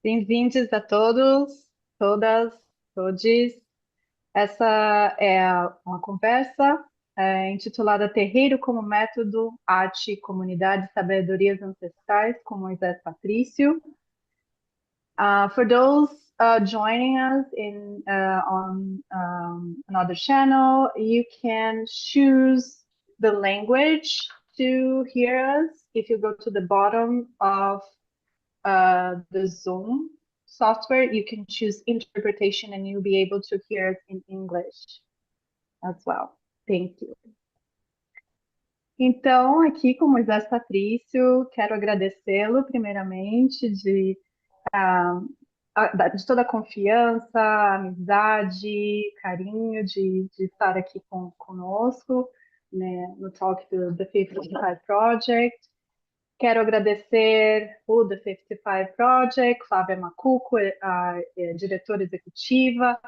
Bem-vindos a todos, todas, todes. Essa é uma conversa intitulada Terreiro como Método, Arte, Comunidade e Sabedorias Ancestrais, com Moisés Patrício. For those joining us on another channel, you can choose the language to hear us if you go to the bottom of the Zoom software, you can choose interpretation and you'll be able to hear it in English as well. Thank you. Então, aqui com Moisés Patrício, quero agradecê-lo primeiramente de toda a confiança, amizade, carinho de estar aqui conosco, né, no talk do The 55 Project. Quero agradecer o The 55 Project, Flávia Macuco, a diretora executiva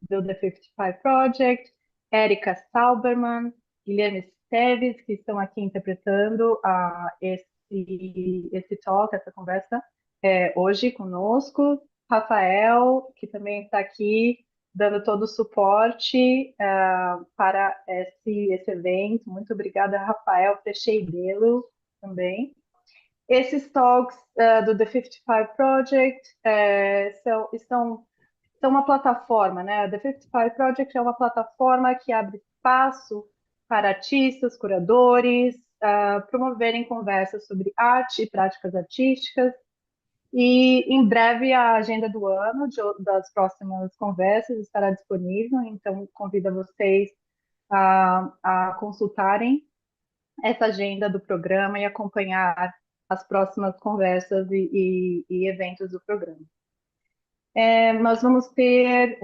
do The 55 Project, Érica Sauberman, Guilherme Esteves, que estão aqui interpretando esse talk, essa conversa hoje conosco, Rafael, que também está aqui dando todo o suporte para esse evento. Muito obrigada, Rafael Teixeira também. Esses talks do The 55 Project são uma plataforma, né? The 55 Project é uma plataforma que abre espaço para artistas, curadores, promoverem conversas sobre arte e práticas artísticas. E em breve a agenda do ano das próximas conversas estará disponível, então convido vocês a consultarem essa agenda do programa e acompanhar as próximas conversas e eventos do programa. Nós vamos ter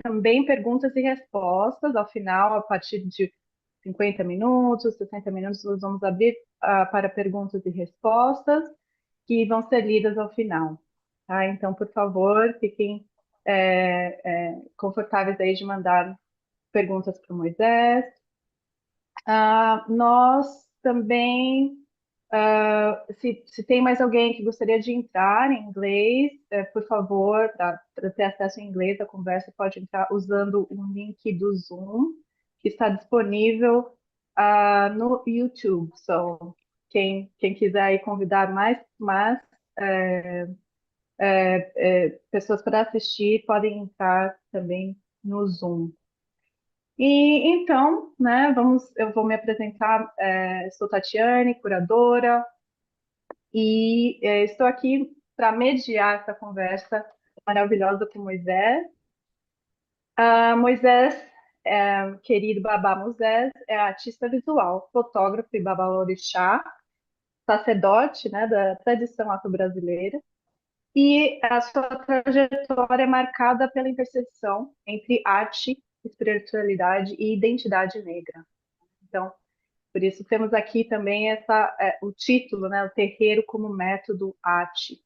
também perguntas e respostas ao final, a partir de 50 minutos, 60 minutos, nós vamos abrir para perguntas e respostas que vão ser lidas ao final. Tá? Então, por favor, fiquem confortáveis aí de mandar perguntas para o Moisés. Nós também, se tem mais alguém que gostaria de entrar em inglês, por favor, para ter acesso em inglês à conversa, pode entrar usando o link do Zoom, que está disponível no YouTube. So, quem quiser aí convidar mais pessoas para assistir, podem entrar também no Zoom. E então, né, eu vou me apresentar, sou Tatiane, curadora, e estou aqui para mediar essa conversa maravilhosa com Moisés. Moisés, querido Babá Moisés, é artista visual, fotógrafo e babalorixá, sacerdote, né, da tradição afro-brasileira, e a sua trajetória é marcada pela interseção entre arte, espiritualidade e identidade negra. Então, por isso temos aqui também o título, né, o Terreiro como Método, Arte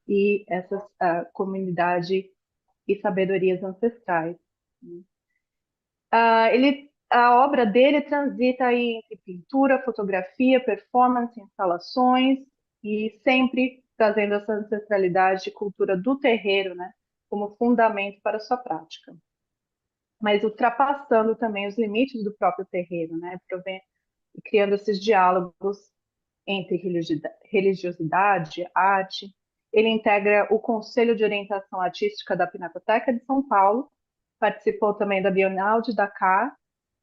e essa comunidade e sabedorias ancestrais. A obra dele transita aí entre pintura, fotografia, performance, instalações e sempre trazendo essa ancestralidade e cultura do terreiro, né, como fundamento para a sua prática. Mas ultrapassando também os limites do próprio terreiro, né, criando esses diálogos entre religiosidade, arte. Ele integra o Conselho de Orientação Artística da Pinacoteca de São Paulo, participou também da Bienal de Dakar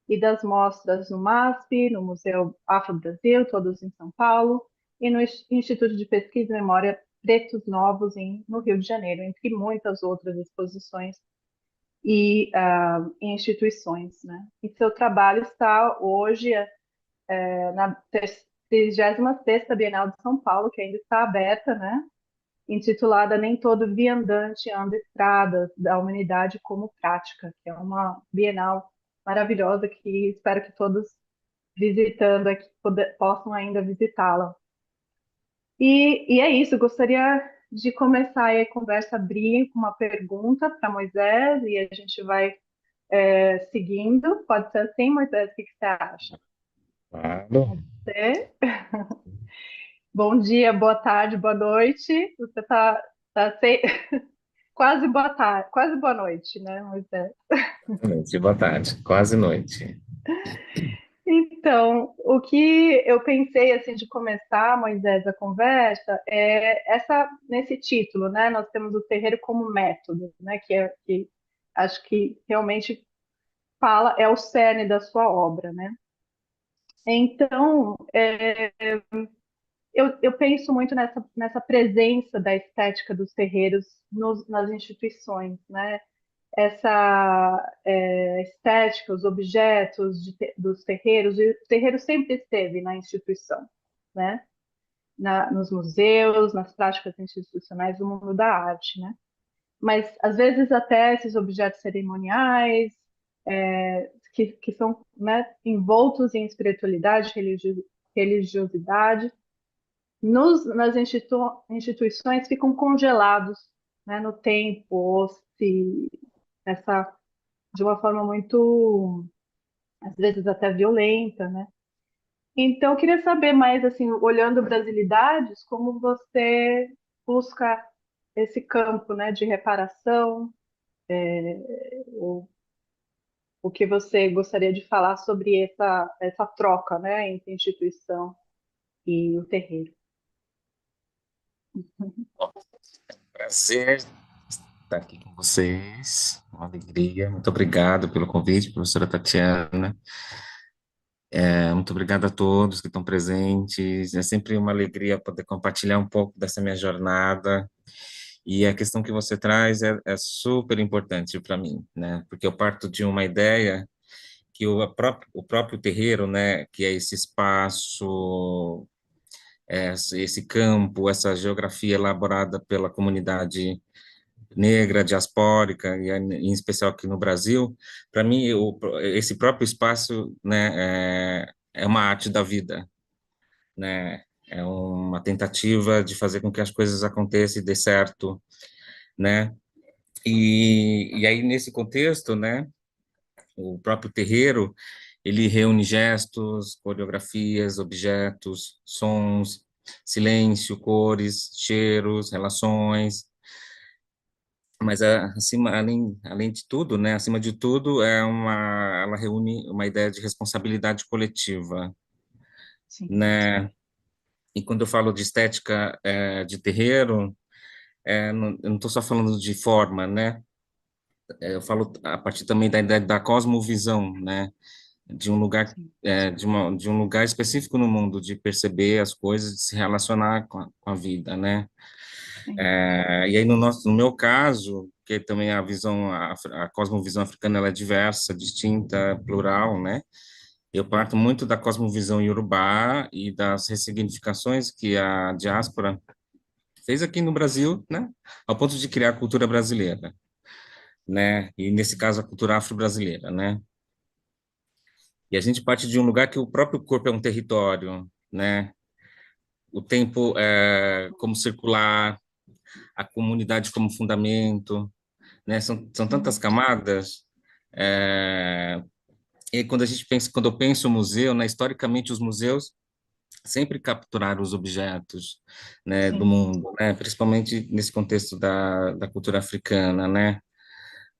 e das mostras no MASP, no Museu Afro-Brasil, todos em São Paulo, e no Instituto de Pesquisa e Memória Pretos Novos, no Rio de Janeiro, entre muitas outras exposições e instituições. Né? E seu trabalho está hoje na 36ª Bienal de São Paulo, que ainda está aberta, né? Intitulada Nem Todo Viandante Anda Estradas, da Humanidade como Prática, que é uma bienal maravilhosa que espero que todos visitando aqui possam ainda visitá-la. E é isso, eu gostaria de começar aí a conversa, abrir com uma pergunta para Moisés e a gente vai seguindo. Pode ser assim, Moisés? O que que você acha? Claro. Pode ser? Bom dia, boa tarde, boa noite. Você tá quase boa tarde, quase boa noite, né, Moisés? Noite, boa tarde, quase noite. Então, o que eu pensei assim de começar, Moisés, a conversa é essa nesse título, né? Nós temos o terreiro como método, né? Que acho que realmente fala é o cerne da sua obra, né? Então, eu penso muito nessa presença da estética dos terreiros nas instituições, né? Essa estética, os objetos dos terreiros, e o terreiro sempre esteve na instituição, né? Nos museus, nas práticas institucionais do mundo da arte, né? Mas às vezes até esses objetos cerimoniais, que são, né, envoltos em espiritualidade, religiosidade, nas instituições ficam congelados, né, no tempo, ou se essa de uma forma muito, às vezes até violenta, né? Então, eu queria saber mais, assim, olhando brasilidades, como você busca esse campo, né, de reparação, o, o que você gostaria de falar sobre essa troca, né, entre a instituição e o terreiro. Prazer estar aqui com vocês, uma alegria. Muito obrigado pelo convite, professora Tatiana. Muito obrigado a todos que estão presentes. É sempre uma alegria poder compartilhar um pouco dessa minha jornada. E a questão que você traz é super importante para mim, né? Porque eu parto de uma ideia que o próprio terreiro, né, que é esse espaço, esse campo, essa geografia elaborada pela comunidade negra, diaspórica, e em especial aqui no Brasil, para mim, esse próprio espaço, né, é uma arte da vida, né, é uma tentativa de fazer com que as coisas aconteçam e dê certo, né, e aí nesse contexto, né, o próprio terreiro, ele reúne gestos, coreografias, objetos, sons, silêncio, cores, cheiros, relações, mas além de tudo, né, acima de tudo, ela reúne uma ideia de responsabilidade coletiva, Sim, né? E quando eu falo de estética de terreiro, eu não estou só falando de forma, né? Eu falo a partir também da ideia da cosmovisão, né? De um lugar sim, de um lugar específico no mundo, de perceber as coisas, de se relacionar com a vida, né? sim, E aí no meu caso, que também a visão, a cosmovisão africana ela é diversa, distinta, plural, né? Eu parto muito da cosmovisão iorubá e das ressignificações que a diáspora fez aqui no Brasil, né? Ao ponto de criar a cultura brasileira, né? E nesse caso a cultura afro-brasileira, né? E a gente parte de um lugar que o próprio corpo é um território, né? O tempo é como circular, a comunidade como fundamento, né? São tantas sim, camadas. E quando a gente pensa, quando eu penso museu, né? Historicamente os museus sempre capturaram os objetos, né? Do sim, mundo, né? Principalmente nesse contexto da cultura africana, né?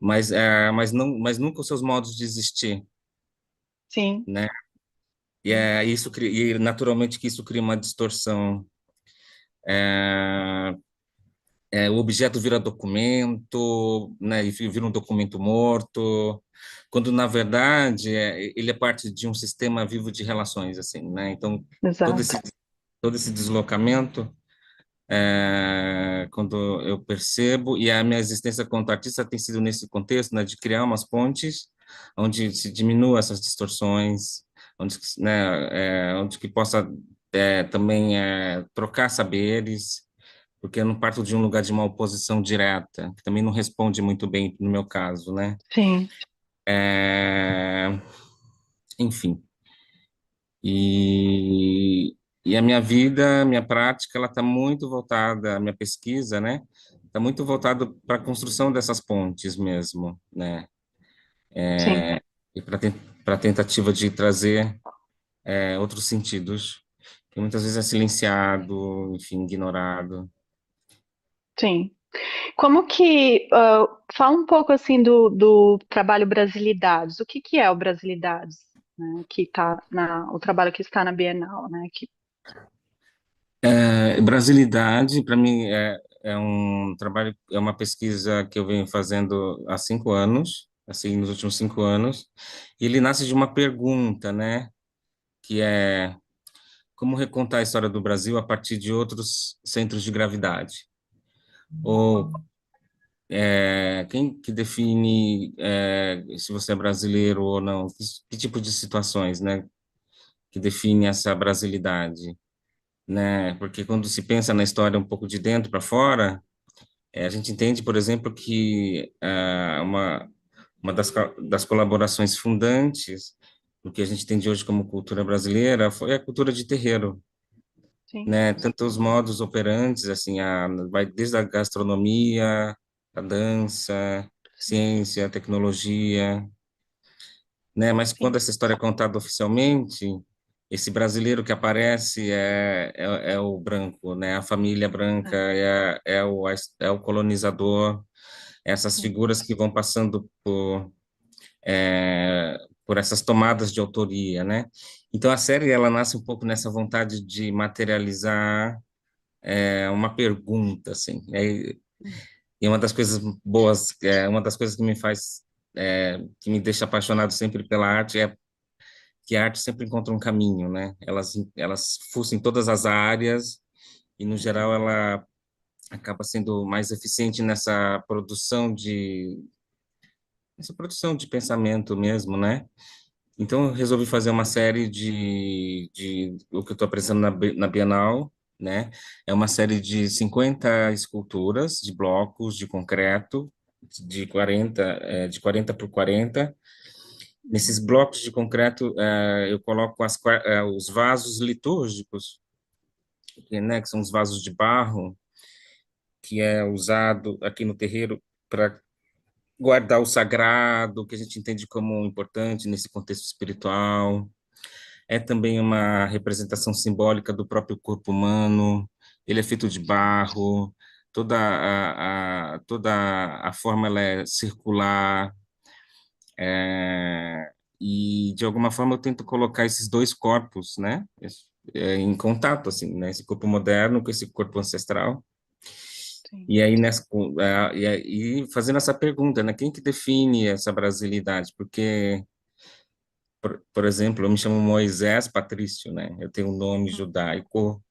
Mas não, mas nunca os seus modos de existir, sim, né? E naturalmente que isso cria uma distorção. É, o objeto vira documento, né, e vira um documento morto, quando na verdade ele é parte de um sistema vivo de relações, assim, né? Então todo exato. esse todo esse deslocamento, quando eu percebo e a minha existência como artista tem sido nesse contexto, né, de criar umas pontes onde se diminua essas distorções, onde que possa também trocar saberes porque eu não parto de um lugar de uma oposição direta, que também não responde muito bem no meu caso, né? Sim, É, enfim, e, e a minha vida, minha prática, ela está muito voltada, a minha pesquisa, né? Está muito voltada para a construção dessas pontes mesmo, né? Sim, E para tentativa de trazer outros sentidos, que muitas vezes é silenciado, enfim, ignorado. sim. Como que, fala um pouco assim do trabalho Brasilidades. O que que é o Brasilidades, né? Que tá o trabalho que está na Bienal, né? Brasilidade, para mim, é um trabalho, é uma pesquisa que eu venho fazendo há 5 anos, assim, nos últimos 5 anos, e ele nasce de uma pergunta, né, que é como recontar a história do Brasil a partir de outros centros de gravidade? Ou quem que define se você é brasileiro ou não? Que tipo de situações, né, que define essa brasilidade? Né? Porque quando se pensa na história um pouco de dentro para fora, a gente entende, por exemplo, que uma das colaborações fundantes do que a gente entende hoje como cultura brasileira foi a cultura de terreiro, Sim, né? Tanto os modos operantes, assim, vai desde a gastronomia, a dança, ciência, tecnologia, né? Mas quando sim, essa história é contada oficialmente, esse brasileiro que aparece é o branco, né? A família branca é o colonizador, essas sim, figuras que vão passando por essas tomadas de autoria, né? Então a série ela nasce um pouco nessa vontade de materializar uma pergunta, assim. E uma das coisas boas, uma das coisas que me faz, que me deixa apaixonado sempre pela arte é que a arte sempre encontra um caminho, né? Elas fuçam em todas as áreas e no geral ela acaba sendo mais eficiente nessa produção de pensamento mesmo, né? Então, eu resolvi fazer uma série de o que eu estou apresentando na Bienal, né? É uma série de 50 esculturas de blocos de concreto, de 40 por 40. Nesses uhum, blocos de concreto, eu coloco os vasos litúrgicos, que são os vasos de barro, que é usado aqui no terreiro para guardar o sagrado, que a gente entende como importante nesse contexto espiritual. É também uma representação simbólica do próprio corpo humano. Ele é feito de sim, barro, toda a forma ela é circular, é, e de alguma forma eu tento colocar esses dois corpos, né, em contato, assim, né, esse corpo moderno com esse corpo ancestral. sim, E aí, e fazendo essa pergunta, né, quem que define essa brasilidade? Porque por exemplo, eu me chamo Moisés Patrício, né? Eu tenho um nome uhum, judaico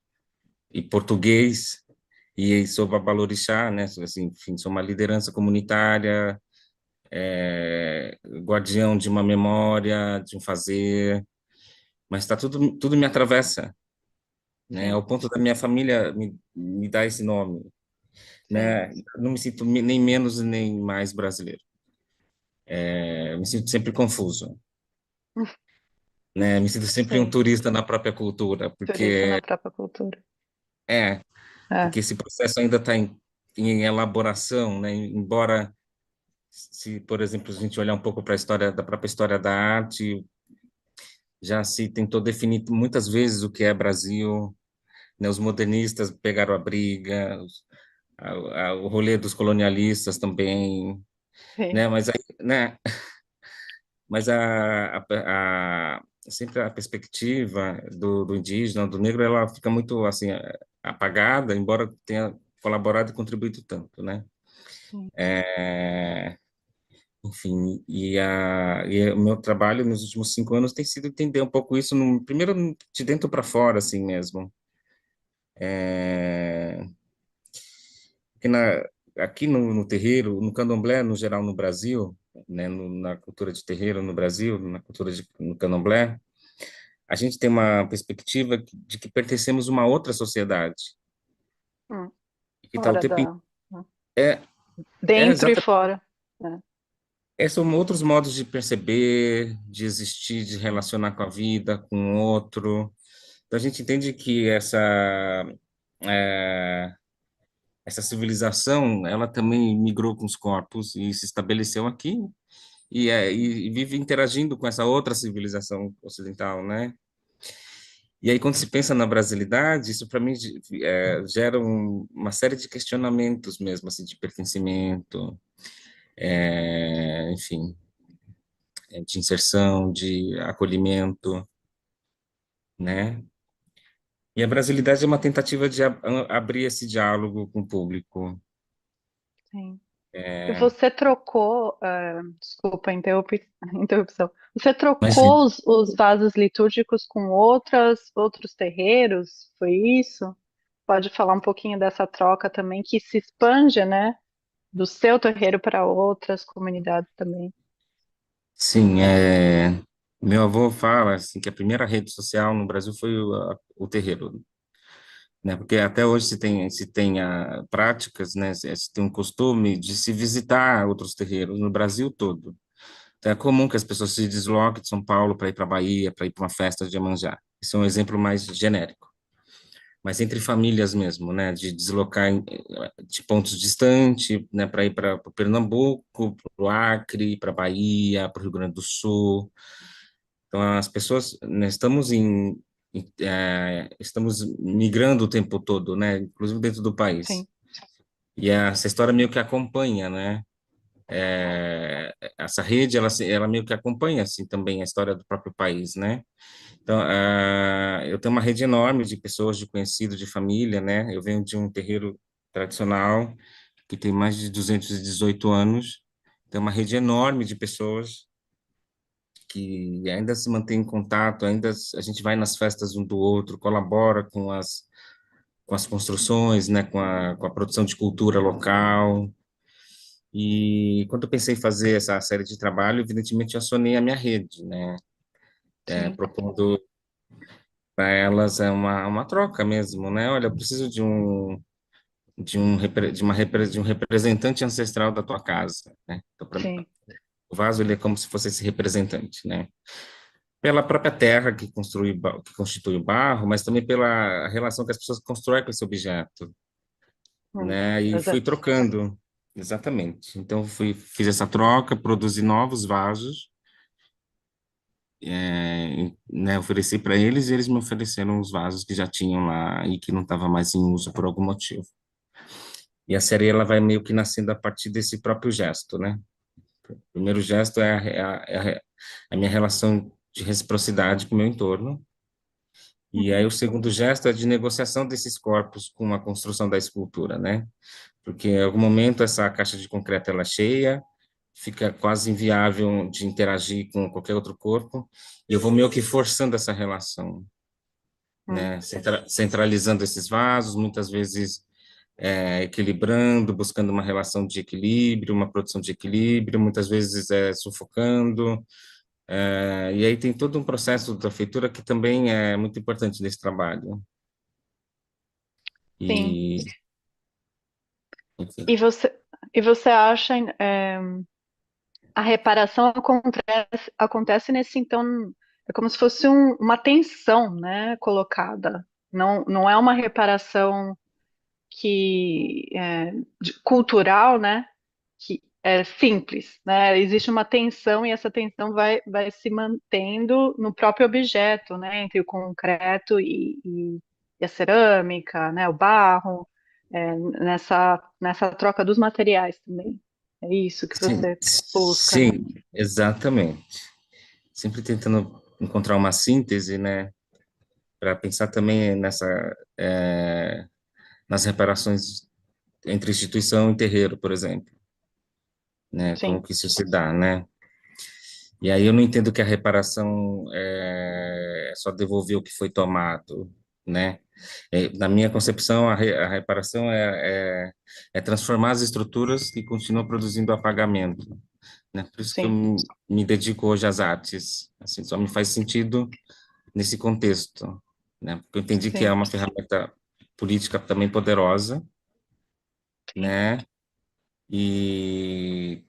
e português, e sou babalorixá, né? Assim, enfim, sou uma liderança comunitária, guardião de uma memória, de um fazer, mas tudo me atravessa, né? sim, Ao ponto da minha família me dar esse nome, sim, né? Não me sinto nem menos nem mais brasileiro. Eu me sinto sempre confuso, né? Me sinto sempre um sim. turista na própria cultura, Turista na porque própria cultura. é É, porque esse processo ainda está em elaboração, né? Embora, se, por exemplo, a gente olhar um pouco para a história da própria história da arte, já se tentou definir muitas vezes o que é Brasil, né? Os modernistas pegaram a briga, o rolê dos colonialistas também, sim, né? Mas sempre a perspectiva do indígena, do negro, ela fica muito assim apagada, embora tenha colaborado e contribuído tanto, né? sim, É, enfim, e o meu trabalho nos últimos 5 anos tem sido entender um pouco isso, primeiro de dentro para fora, assim mesmo. É, porque aqui no terreiro, no candomblé, no geral, no Brasil, né, na cultura de terreiro no Brasil, no candomblé, a gente tem uma perspectiva de que pertencemos a uma outra sociedade, hum, que está o fora tempo da, hum, é, é dentro e exatamente, fora, né? são outros modos de perceber, de existir, de relacionar com a vida, com o outro. Então a gente entende que é, essa civilização, ela também migrou com os corpos e se estabeleceu aqui e vive interagindo com essa outra civilização ocidental, né? E aí, quando se pensa na brasilidade, isso para mim gera uma série de questionamentos mesmo, assim, de pertencimento, enfim, de inserção, de acolhimento, né? E a brasilidade é uma tentativa de abrir esse diálogo com o público. Sim. E É, você trocou, desculpa a interrupção, você mas trocou os vasos litúrgicos com outros terreiros? Foi isso? Pode falar um pouquinho dessa troca também, que se expande, né, do seu terreiro para outras comunidades também. sim, meu avô fala assim, que a primeira rede social no Brasil foi o terreiro, né? Porque até hoje se tem práticas, né? Se tem um costume de se visitar outros terreiros no Brasil todo. Então, é comum que as pessoas se desloquem de São Paulo para ir para a Bahia, para ir para uma festa de Iemanjá. Isso é um exemplo mais genérico. Mas entre famílias mesmo, né? De deslocar de pontos distantes, né? Para ir para Pernambuco, para o Acre, para a Bahia, para o Rio Grande do Sul. Então, as pessoas, né, estamos migrando o tempo todo, né, inclusive dentro do país. Sim, E essa história meio que acompanha, né, essa rede, ela meio que acompanha, assim, também a história do próprio país, né. Então, eu tenho uma rede enorme de pessoas, de conhecidos, de família, né, eu venho de um terreiro tradicional, que tem mais de 218 anos, tem uma rede enorme de pessoas que ainda se mantém em contato, ainda a gente vai nas festas um do outro, colabora com as construções, né, com a produção de cultura local. E quando eu pensei em fazer essa série de trabalho, evidentemente eu acionei a minha rede, né, sim, propondo para elas uma troca mesmo, né? Olha, eu preciso de um representante ancestral da tua casa, né? Então, sim, o vaso ele é como se fosse esse representante, né? Pela própria terra que constitui o barro, mas também pela relação que as pessoas constroem com esse objeto, hum, né? E fui exato, trocando, exatamente. Então, fiz essa troca, produzi novos vasos, né? Ofereci para eles e eles me ofereceram os vasos que já tinham lá e que não estava mais em uso por algum motivo. E a série, ela vai meio que nascendo a partir desse próprio gesto, né? O primeiro gesto é a minha relação de reciprocidade com o meu entorno. E aí uhum, o segundo gesto é de negociação desses corpos com a construção da escultura, né? Porque em algum momento essa caixa de concreto ela é cheia, fica quase inviável de interagir com qualquer outro corpo, e eu vou meio que forçando essa relação, hum, né? Centralizando esses vasos, muitas vezes equilibrando, buscando uma relação de equilíbrio, uma produção de equilíbrio, muitas vezes sufocando, e aí tem todo um processo da feitura que também é muito importante nesse trabalho. sim. E, enfim, E você, e você acha, a reparação acontece nesse, então, é como se fosse uma tensão, né, colocada. Não, não é uma reparação cultural, né, que é simples, né? Existe uma tensão e essa tensão vai se mantendo no próprio objeto, né, entre o concreto e a cerâmica, né, o barro, nessa troca dos materiais também. É isso que sim, você busca, né? sim, exatamente. Sempre tentando encontrar uma síntese, né, para pensar também nas reparações entre instituição e terreiro, por exemplo, né, como Sim, que isso se dá, né? E aí eu não entendo que a reparação é só devolver o que foi tomado, né? Na minha concepção, a reparação é transformar as estruturas que continuam produzindo apagamento, né? Por isso que eu sim, me dedico hoje às artes, assim, só me faz sentido nesse contexto, né? Porque eu entendi que é sim, uma ferramenta política também poderosa, sim, né? E,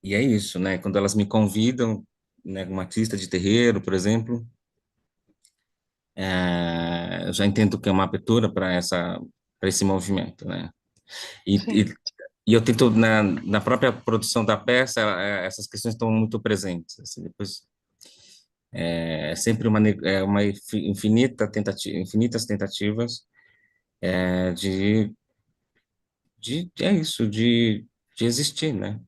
e é isso, né? Quando elas me convidam, né, uma artista de terreiro, por exemplo, eu já entendo que é uma abertura para esse movimento, né? E, Sim, e, e eu tento, na própria produção da peça, essas questões estão muito presentes. Assim, depois, é sempre uma infinitas tentativas de, é isso, de existir, né?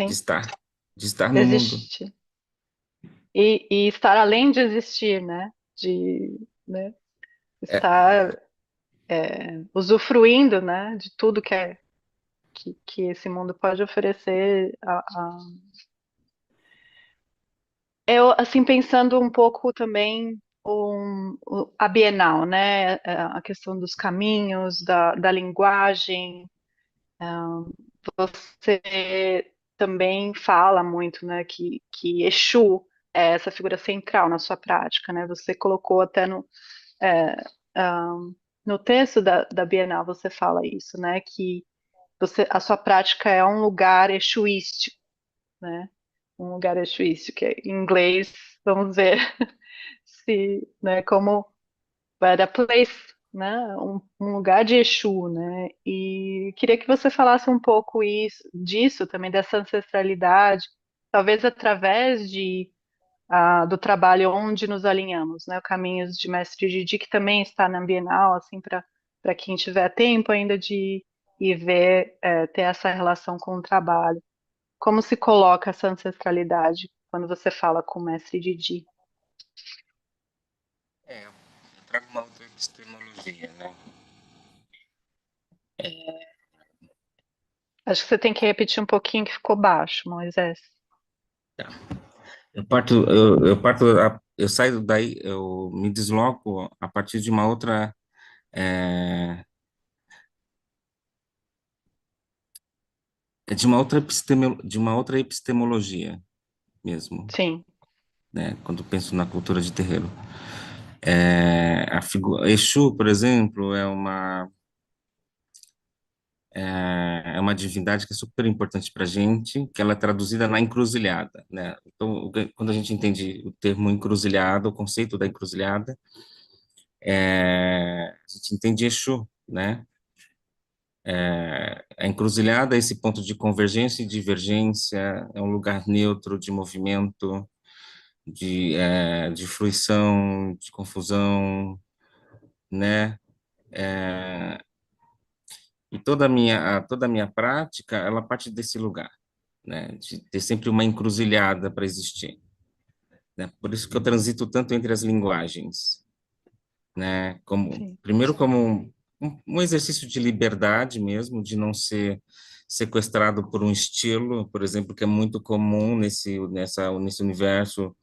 De sim, estar, de estar no mundo. existe. E estar além de existir, né? De, né? É, Estar usufruindo, né? De tudo que esse mundo pode oferecer. Eu, assim, pensando um pouco também a Bienal, né? A questão dos caminhos, da linguagem. Você também fala muito, né, que Exu é essa figura central na sua prática, né? Você colocou até é, ah, no texto da Bienal, você fala isso, né? Que a sua prática é um lugar exuístico, né? Um lugar exuístico, que em inglês, vamos ver se, né, como but a place, né? Um lugar de Exu, né? E queria que você falasse um pouco disso também, dessa ancestralidade, talvez através do trabalho onde nos alinhamos, né? O Caminhos de Mestre Didi, que também está na Bienal, assim, para quem tiver tempo ainda de ir ver, ter essa relação com o trabalho. Como se coloca essa ancestralidade quando você fala com o Mestre Didi? eu trago uma outra epistemologia, né? Acho que você tem que repetir um pouquinho que ficou baixo, Moisés. Eu saio daí, eu me desloco a partir de uma outra, é, de uma outra epistemologia mesmo, Sim, né? Quando penso na cultura de terreiro. A figura, Exu, por exemplo, é uma divindade que é super importante para a gente, que ela é traduzida na encruzilhada, né? Então, quando a gente entende o termo encruzilhada, o conceito da encruzilhada, a gente entende Exu, né? A encruzilhada é esse ponto de convergência e divergência, é um lugar neutro de movimento, de fruição, de confusão, né? E toda a minha prática, ela parte desse lugar, né? De ter sempre uma encruzilhada para existir, né? Por isso que eu transito tanto entre as linguagens, né? sim. Primeiro como um exercício de liberdade mesmo, de não ser sequestrado por um estilo, por exemplo, que é muito comum nesse universo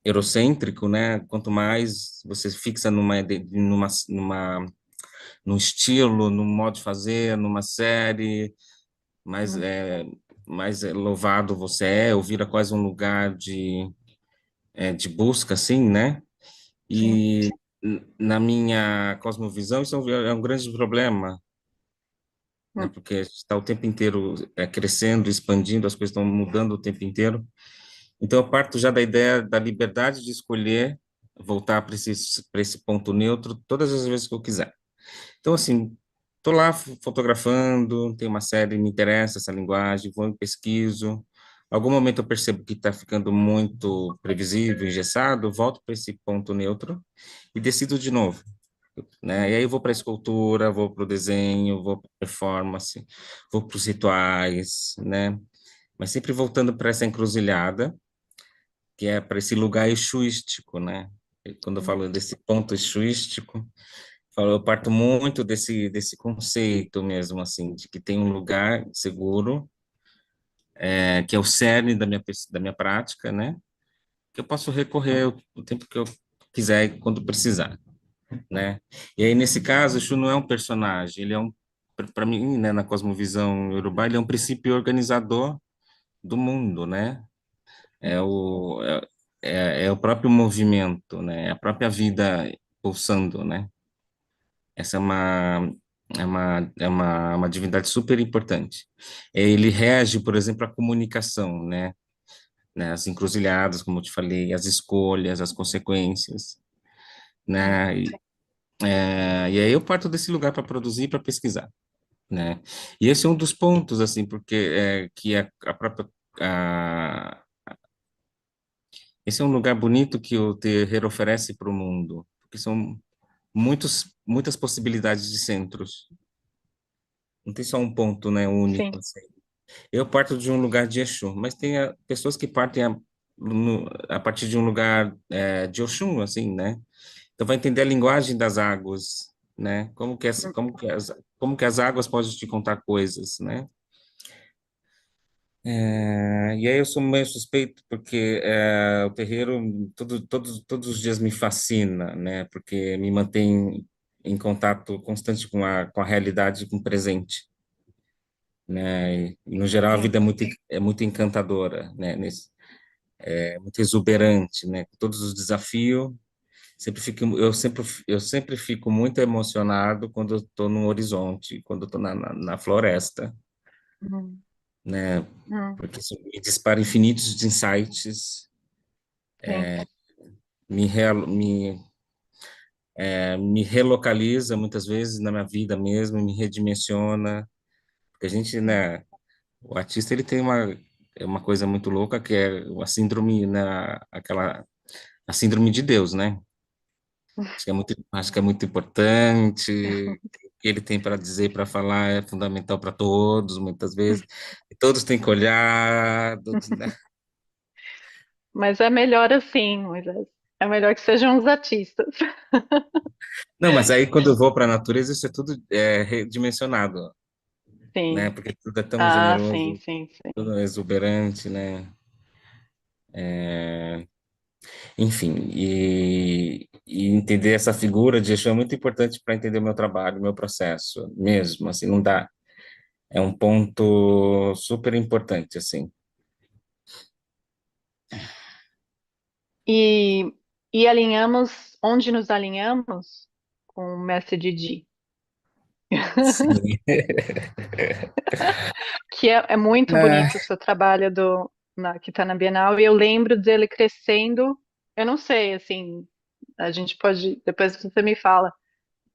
eurocêntrico, né? Quanto mais você fixa num estilo, num modo de fazer, numa série, mais Hum, mais louvado você é, ou vira quase um lugar de busca, assim, né? sim. E na minha cosmovisão, isso é um grande problema, né? Hum, Porque está o tempo inteiro crescendo, expandindo, as coisas estão mudando o tempo inteiro. Então, eu parto já da ideia da liberdade de escolher voltar para esse ponto neutro todas as vezes que eu quiser. Então, assim, estou lá fotografando, tem uma série, me interessa essa linguagem, vou e pesquiso. Algum momento eu percebo que está ficando muito previsível, engessado, volto para esse ponto neutro e decido de novo, né? hum, E aí eu vou para a escultura, vou para o desenho, vou para a performance, vou para os rituais, né? Mas sempre voltando para essa encruzilhada, que é para esse lugar exuístico, né? E quando eu hum, falo desse ponto exuístico, eu parto muito desse conceito mesmo, assim, de que tem um lugar seguro, que é o cerne da minha prática, né? Que eu posso recorrer o tempo que eu quiser e quando precisar, né? E aí, nesse caso, Exu não é um personagem, ele é para mim, né, na cosmovisão iorubá, ele é um princípio organizador do mundo, né? É o, é, é o próprio movimento, né? É a própria vida pulsando, né? Essa é uma divindade super importante. Ele rege, por exemplo, a comunicação, né? né? As encruzilhadas, como eu te falei, as escolhas, as consequências, Sim, né? E aí eu parto desse lugar para produzir, para pesquisar, né? E esse é um dos pontos, assim, porque que a própria a, esse é um lugar bonito que o terreiro oferece para o mundo, porque são muitas possibilidades de centros. Não tem só um ponto, né, único, sim. assim. Eu parto de um lugar de Exu, mas tem pessoas que partem a partir de um lugar de Oxum, assim, né? Então vai entender a linguagem das águas, né? Como que as águas podem te contar coisas, né? E aí eu sou meio suspeito porque o terreiro todos os dias me fascina, né? Porque me mantém em contato constante com a realidade, com o presente, né? E, no geral a Sim. vida é muito encantadora, né? É muito exuberante, né? Com todos os desafios, eu sempre fico muito emocionado quando eu estou no horizonte, quando eu estou na floresta, Uhum. né? Uhum. Porque isso me dispara infinitos insights, Sim. me, re- me, me relocaliza muitas vezes na minha vida mesmo, me redimensiona, porque a gente, Sim. né? O artista ele tem uma coisa muito louca que é a síndrome, né? A síndrome de Deus, né? Acho que é muito importante. O que ele tem para dizer, para falar é fundamental para todos, muitas vezes. E todos têm que olhar, todos, né? Mas é melhor assim, Moisés. É melhor que sejam os artistas. Não, mas aí quando eu vou para a natureza, isso é tudo redimensionado, né? Sim. Porque tudo é tão Ah, sim, generoso, sim, sim. tudo é exuberante, né? Enfim, e entender essa figura de Exu é muito importante para entender o meu trabalho, o meu processo, mesmo, assim, não dá. É um ponto super importante, assim. E, e alinhamos, onde nos alinhamos? Com o mestre Didi, Sim. que é muito bonito o seu trabalho que está na Bienal, e eu lembro dele crescendo, eu não sei, assim, a gente pode, depois você me fala,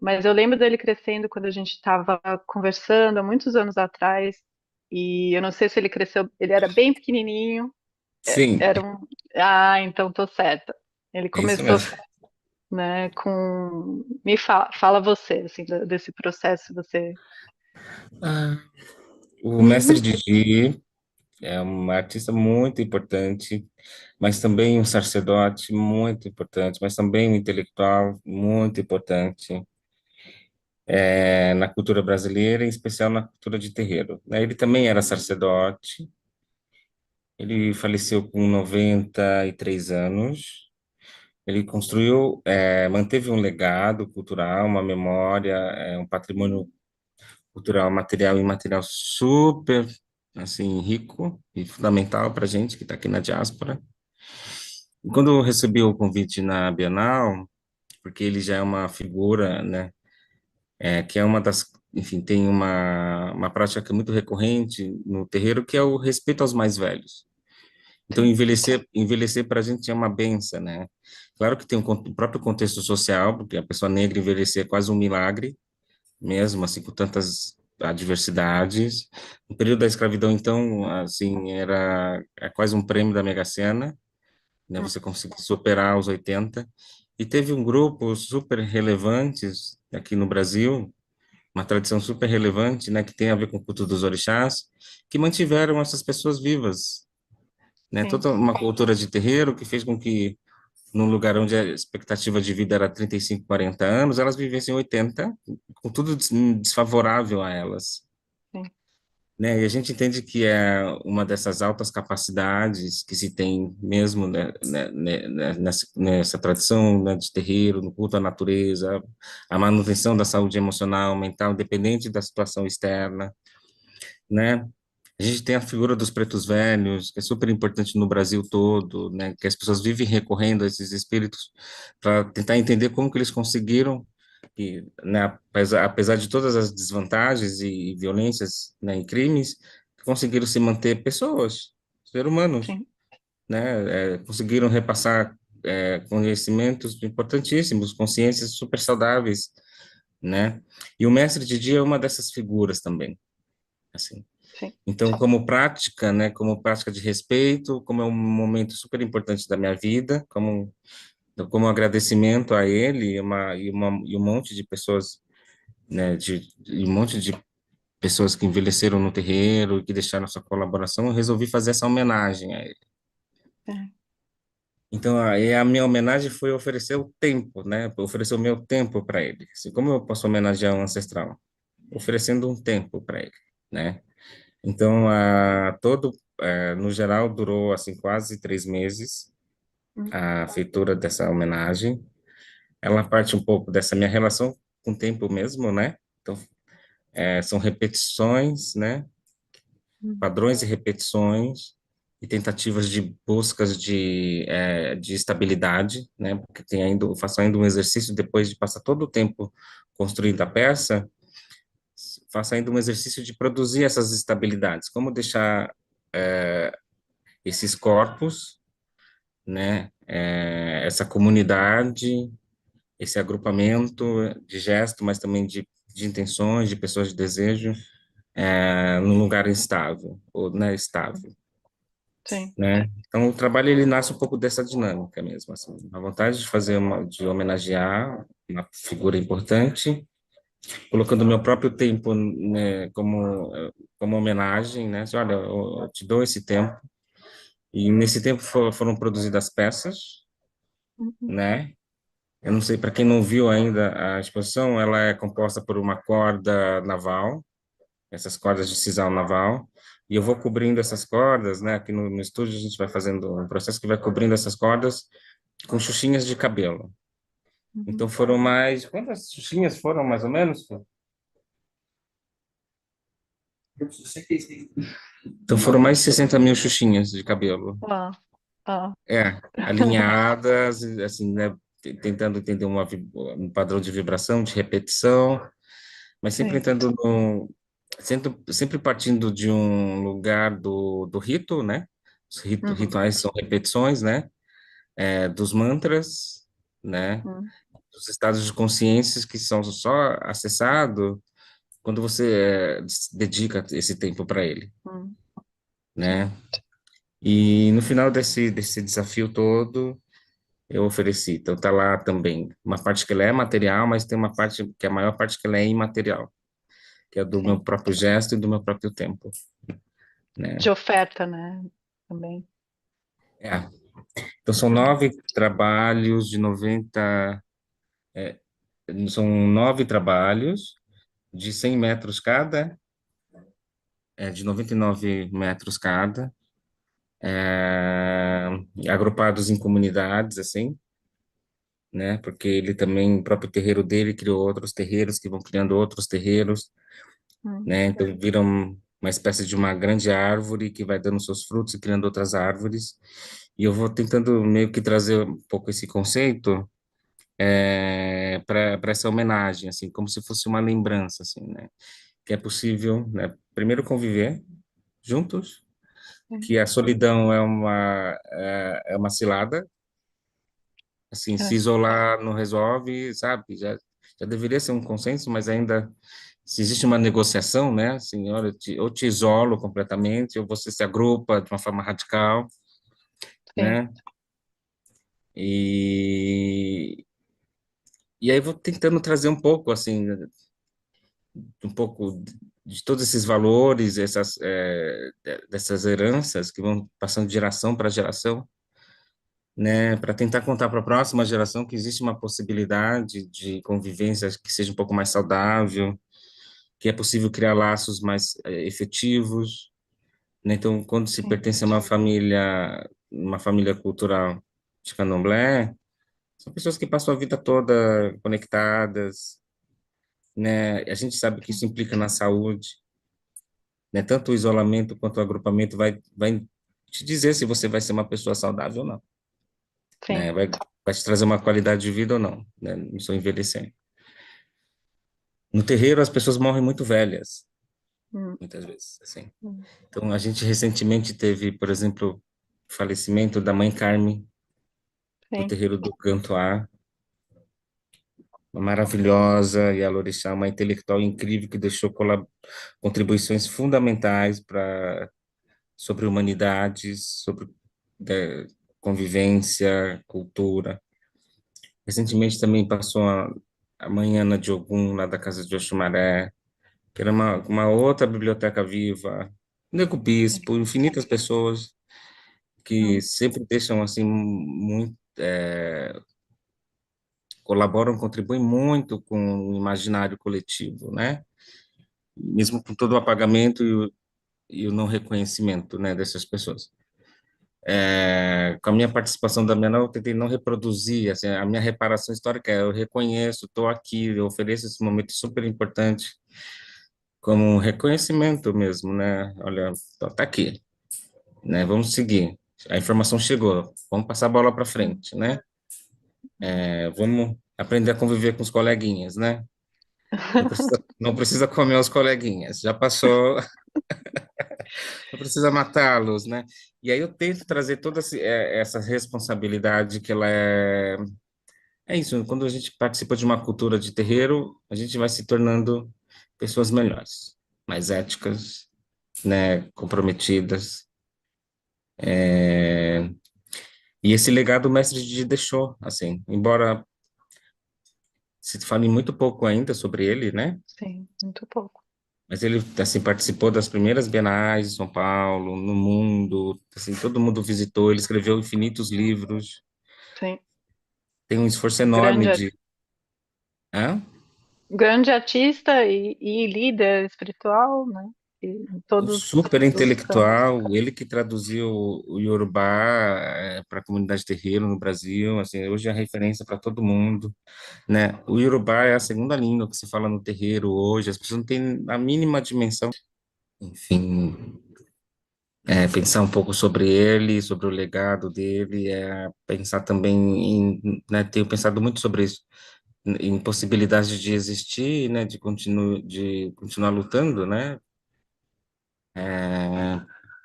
mas eu lembro dele crescendo quando a gente estava conversando há muitos anos atrás, e eu não sei se ele cresceu, ele era bem pequenininho, Sim, era um, ah, então tô certa. Ele é isso começou, mesmo. né, me fala você, assim, desse processo, você. Ah, o mestre Didi é um artista muito importante, mas também um sacerdote muito importante, mas também um intelectual muito importante na cultura brasileira, em especial na cultura de terreiro, né? Ele também era sacerdote, ele faleceu com 93 anos. Ele construiu, manteve um legado cultural, uma memória, um patrimônio cultural, material e imaterial super, assim, rico e fundamental para a gente que está aqui na diáspora. E quando eu recebi o convite na Bienal, porque ele já é uma figura, né, que é uma das, enfim, tem uma prática que é muito recorrente no terreiro, que é o respeito aos mais velhos. Então, Sim, envelhecer para a gente é uma benção, né? Claro que tem o próprio contexto social, porque a pessoa negra envelhecer é quase um milagre, mesmo assim, com tantas adversidades. No período da escravidão, então, assim, é quase um prêmio da Mega Sena, né? hum, Você conseguir superar os 80. E teve um grupo super relevantes aqui no Brasil, uma tradição super relevante, né, que tem a ver com o culto dos orixás, que mantiveram essas pessoas vivas, né? sim, Toda uma cultura de terreiro que fez com que, num lugar onde a expectativa de vida era 35, 40 anos, elas vivessem 80, com tudo desfavorável a elas, sim, né? E a gente entende que é uma dessas altas capacidades que se tem mesmo, nessa tradição, né, de terreiro, no culto à natureza, a manutenção da saúde emocional, mental, independente da situação externa, né? A gente tem a figura dos pretos velhos, que é super importante no Brasil todo, né? Que as pessoas vivem recorrendo a esses espíritos para tentar entender como que eles conseguiram, e, né, apesar de todas as desvantagens e violências, né, e crimes, conseguiram se manter pessoas, seres humanos, sim. né, conseguiram repassar conhecimentos importantíssimos, consciências super saudáveis, né? E o mestre de dia é uma dessas figuras também, assim. sim, Então, como prática, né, como prática de respeito, como é um momento super importante da minha vida, como agradecimento a ele e um monte de pessoas, né, e um monte de pessoas que envelheceram no terreiro e que deixaram sua colaboração, eu resolvi fazer essa homenagem a ele. é, Então, aí a minha homenagem foi oferecer o tempo, né? Oferecer o meu tempo para ele. Assim, como eu posso homenagear um ancestral? Oferecendo um tempo para ele, né? Então, no geral, durou assim quase 3 meses hum, a feitura dessa homenagem. Ela parte um pouco dessa minha relação com o tempo mesmo, né? Então, são repetições, né? hum, Padrões e repetições e tentativas de buscas de estabilidade, né? Porque eu faço ainda um exercício depois de passar todo o tempo construindo a peça, faço ainda um exercício de produzir essas estabilidades, como deixar esses corpos, né? Essa comunidade, esse agrupamento de gesto, mas também de intenções, de pessoas de desejo, num lugar estável, ou né, estável. sim, Né? Então, o trabalho ele nasce um pouco dessa dinâmica mesmo, assim, a vontade de de homenagear uma figura importante, colocando meu próprio tempo, né, como homenagem, né? Assim, olha, eu te dou esse tempo. E nesse tempo foram produzidas peças, uhum, né? Eu não sei, para quem não viu ainda a exposição, ela é composta por uma corda naval, essas cordas de sisal naval, e eu vou cobrindo essas cordas, né? Aqui no estúdio a gente vai fazendo um processo que vai cobrindo essas cordas com xuxinhas de cabelo. uhum. Então foram mais. Quantas xuxinhas foram, mais ou menos? Então foram mais de 60 mil xuxinhas de cabelo. Uau, uau, Alinhadas, assim, né? Tentando entender um padrão de vibração, de repetição, mas sempre sim, entrando sempre partindo de um lugar do rito, né? Os uhum, rituais são repetições, né? Dos mantras, né? uhum, Dos estados de consciência que são só acessados quando você dedica esse tempo para ele, uhum, sim, né? E no final desse desafio todo, eu ofereci. Então, tá lá também uma parte que ela é material, mas tem uma parte que é a maior parte que ela é imaterial, que é do meu sim. próprio gesto e do meu próprio tempo, De né? oferta, né? Também. É. Então, são Uhum, 9 trabalhos de 90, são 9 trabalhos de 100 metros cada, de 99 metros cada, é, agrupados em comunidades, assim, né? Porque ele também, o próprio terreiro dele criou outros terreiros que vão criando outros terreiros, uhum, né? Então viram uma espécie de uma grande árvore que vai dando seus frutos e criando outras árvores. E eu vou tentando meio que trazer um pouco esse conceito para essa homenagem, assim, como se fosse uma lembrança, assim, né? Que é possível, né? Primeiro conviver juntos, sim, que a solidão é uma cilada, assim, se é, isolar não resolve, sabe? Já deveria ser um consenso, mas ainda se existe uma negociação, né? Assim, olha, ou te isolo completamente, ou você se agrupa de uma forma radical, sim, né? E, e aí vou tentando trazer um pouco, assim, um pouco de todos esses valores, dessas heranças que vão passando de geração para geração, né, para tentar contar para a próxima geração que existe uma possibilidade de convivência que seja um pouco mais saudável, que é possível criar laços mais efetivos, né? Então, quando se sim, pertence a uma família cultural de Candomblé, são pessoas que passam a vida toda conectadas, né? A gente sabe que sim, isso implica na saúde, né? Tanto o isolamento quanto o agrupamento vai te dizer se você vai ser uma pessoa saudável ou não, sim. né? Vai te trazer uma qualidade de vida ou não, né? No seu envelhecendo. No terreiro, as pessoas morrem muito velhas, Uhum, muitas vezes, assim. uhum, Então, a gente recentemente teve, por exemplo, falecimento da mãe Carme, do sim, terreiro do Cantoá, uma maravilhosa, e a Lorixá, uma intelectual incrível que deixou contribuições fundamentais sobre humanidades, sobre convivência, cultura. Recentemente também passou a mãe Ana de Ogum, lá da Casa de Oxumaré, que era uma outra biblioteca viva, Nego sim. Bispo, infinitas pessoas que Hum, sempre deixam assim muito, colaboram, contribuem muito com o imaginário coletivo, né? Mesmo com todo o apagamento e o não reconhecimento, né, dessas pessoas. Com a minha participação da Bienal, eu tentei não reproduzir, assim, a minha reparação histórica eu reconheço, estou aqui, eu ofereço esse momento super importante como um reconhecimento mesmo, né? Olha, tá aqui, né? Vamos seguir. A informação chegou, vamos passar a bola para hum, frente, né? Vamos aprender a conviver com os coleguinhas, né? Não precisa comer os coleguinhas, já passou, não precisa matá-los, né? E aí eu tento trazer toda essa responsabilidade que ela é isso, quando a gente participa de uma cultura de terreiro, a gente vai se tornando pessoas melhores, mais éticas, né, comprometidas. E esse legado o mestre Didi deixou, assim, embora se fale muito pouco ainda sobre ele, né? sim, muito pouco. Mas ele, assim, participou das primeiras bienais de São Paulo, no mundo, assim, todo mundo visitou, ele escreveu infinitos livros, Sim. tem um esforço enorme Grande, de... Hã? grande artista e líder espiritual, né? E em Um todos super os campos. intelectual, ele que traduziu o Yorubá para a comunidade terreiro no Brasil, assim, hoje é referência para todo mundo, né? O Yorubá é a segunda língua que se fala no terreiro hoje, as pessoas não têm a mínima dimensão. Enfim, pensar um pouco sobre ele, sobre o legado dele, pensar também né, tenho pensado muito sobre isso, em possibilidade de existir, né, de continuar lutando, né,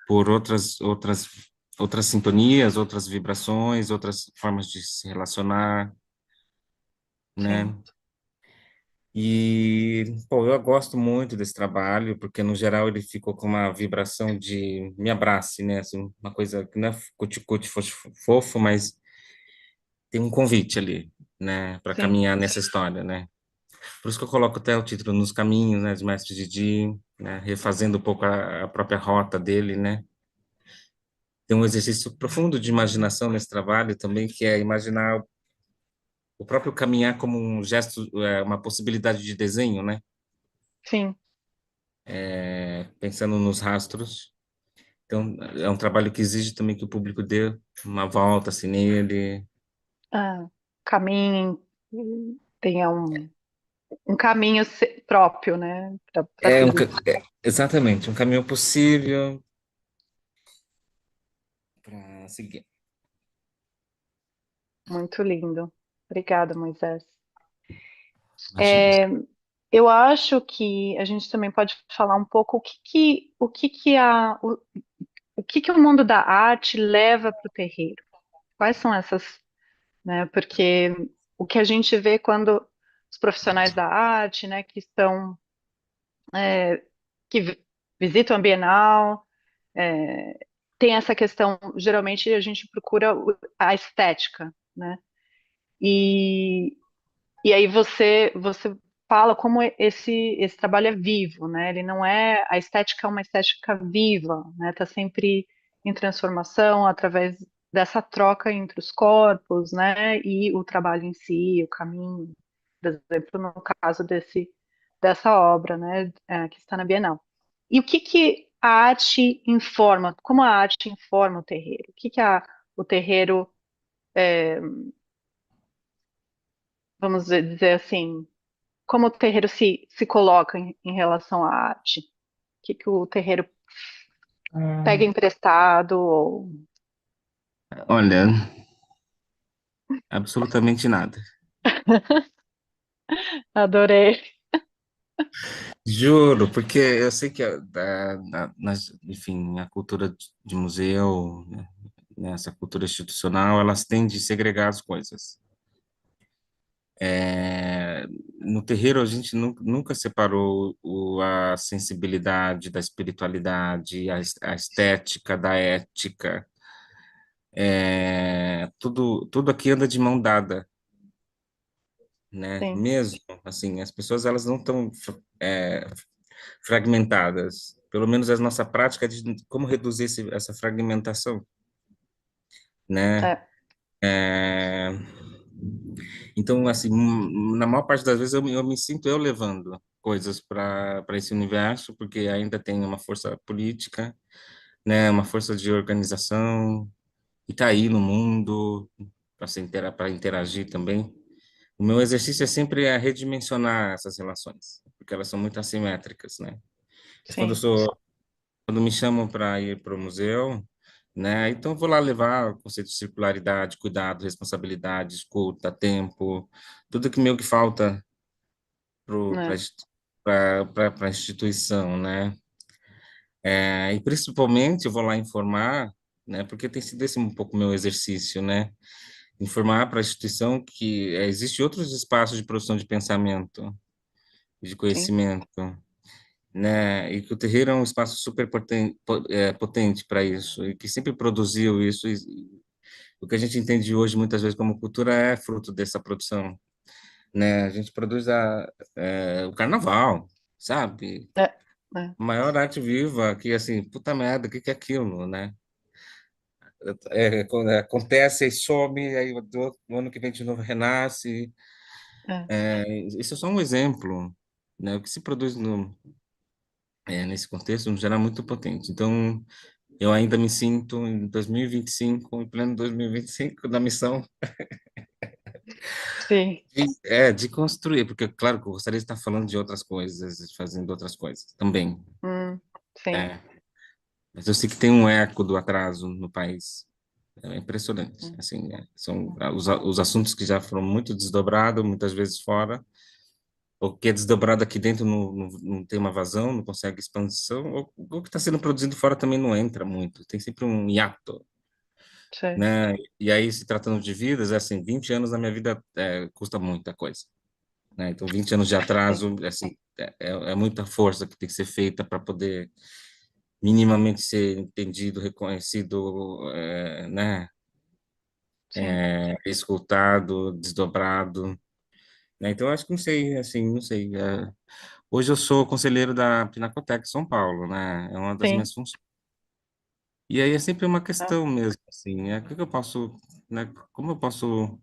por outras sintonias, outras vibrações, outras formas de se relacionar, Sim, né? E, pô, eu gosto muito desse trabalho, porque no geral ele ficou com uma vibração de me abrace, né? Assim, uma coisa que não é cuti-cuti fofo, mas tem um convite ali, né, para sim, caminhar nessa história, né? Por isso que eu coloco até o título Nos Caminhos, né, de Mestre Didi, né, refazendo um pouco a própria rota dele, né? Tem um exercício profundo de imaginação nesse trabalho também, que é imaginar o próprio caminhar como um gesto, uma possibilidade de desenho, né? sim. Pensando nos rastros. Então, é um trabalho que exige também que o público dê uma volta assim nele. Ah, caminhe, tenha um caminho próprio, né? Para tudo isso. Exatamente, um caminho possível para seguir. Muito lindo. Obrigada, Moisés. Imagina. Eu acho que a gente também pode falar um pouco o que que o mundo da arte leva para o terreiro. Quais são essas, né? Porque o que a gente vê quando os profissionais da arte, né, que estão que visitam a Bienal, é, tem essa questão. Geralmente a gente procura a estética, né? E, e aí você fala como esse trabalho é vivo, né? Ele não é a estética é uma estética viva, né? Tá sempre em transformação através dessa troca entre os corpos, né? E o trabalho em si, o caminho, por exemplo, no caso dessa obra, né? Que está na Bienal. E o que que a arte informa? Como a arte informa o terreiro? O que que o terreiro, vamos dizer assim, como o terreiro se coloca em relação à arte? O que que o terreiro pega emprestado? Ou... Olha, absolutamente nada. Adorei. Juro, porque eu sei que enfim, a cultura de museu, né, né, essa cultura institucional, elas tendem a segregar as coisas. No terreiro, a gente nunca separou a sensibilidade da espiritualidade, a estética da ética. Tudo aqui anda de mão dada, né? sim, Mesmo, assim, as pessoas, elas não estão fragmentadas. Pelo menos a nossa prática é de como reduzir essa fragmentação, né? é, É, Então, assim, na maior parte das vezes eu me sinto eu levando coisas para esse universo, porque ainda tem uma força política, né, uma força de organização, e tá aí no mundo para interagir também. O meu exercício é sempre redimensionar essas relações, porque elas são muito assimétricas, né? Mas sim, quando me chamam para ir para o museu, né? Então eu vou lá levar o conceito de circularidade, cuidado, responsabilidade, escuta, tempo, tudo que meio que falta é, para a instituição, né? E principalmente eu vou lá informar, né? Porque tem sido esse um pouco meu exercício, né? Informar para a instituição que existe outros espaços de produção de pensamento, de sim, conhecimento, né? E que o terreiro é um espaço super potente para isso, e que sempre produziu isso. E o que a gente entende hoje, muitas vezes, como cultura, é fruto dessa produção, né? A gente produz o carnaval, sabe? é, é, A maior arte viva, que assim, puta merda, o que que é aquilo, né? Quando acontece, aí some, aí no ano que vem de novo renasce. é, Isso é só um exemplo, né? O que se produz nesse contexto, no geral, é muito potente. Então, eu ainda me sinto em 2025, em pleno 2025, na missão sim, de construir, porque, claro, que eu gostaria de estar falando de outras coisas, fazendo outras coisas também. sim, É, mas eu sei que tem um eco do atraso no país. É impressionante. hum, Assim, são os assuntos que já foram muito desdobrados, muitas vezes fora, ou que é desdobrado aqui dentro não tem uma vazão, não consegue expansão, ou o que está sendo produzido fora também não entra muito. Tem sempre um hiato, sim, né? E aí, se tratando de vidas, é assim, 20 anos na minha vida custa muita coisa, né? Então, 20 anos de sim, atraso, assim, é muita força que tem que ser feita para poder minimamente ser entendido, reconhecido, né? sim, Escutado, desdobrado, né? Então, eu acho que não sei, assim, não sei. Hoje eu sou conselheiro da Pinacoteca São Paulo, né? É uma das sim, minhas funções. E aí é sempre uma é, questão mesmo, assim, o que que eu posso, né? Como eu posso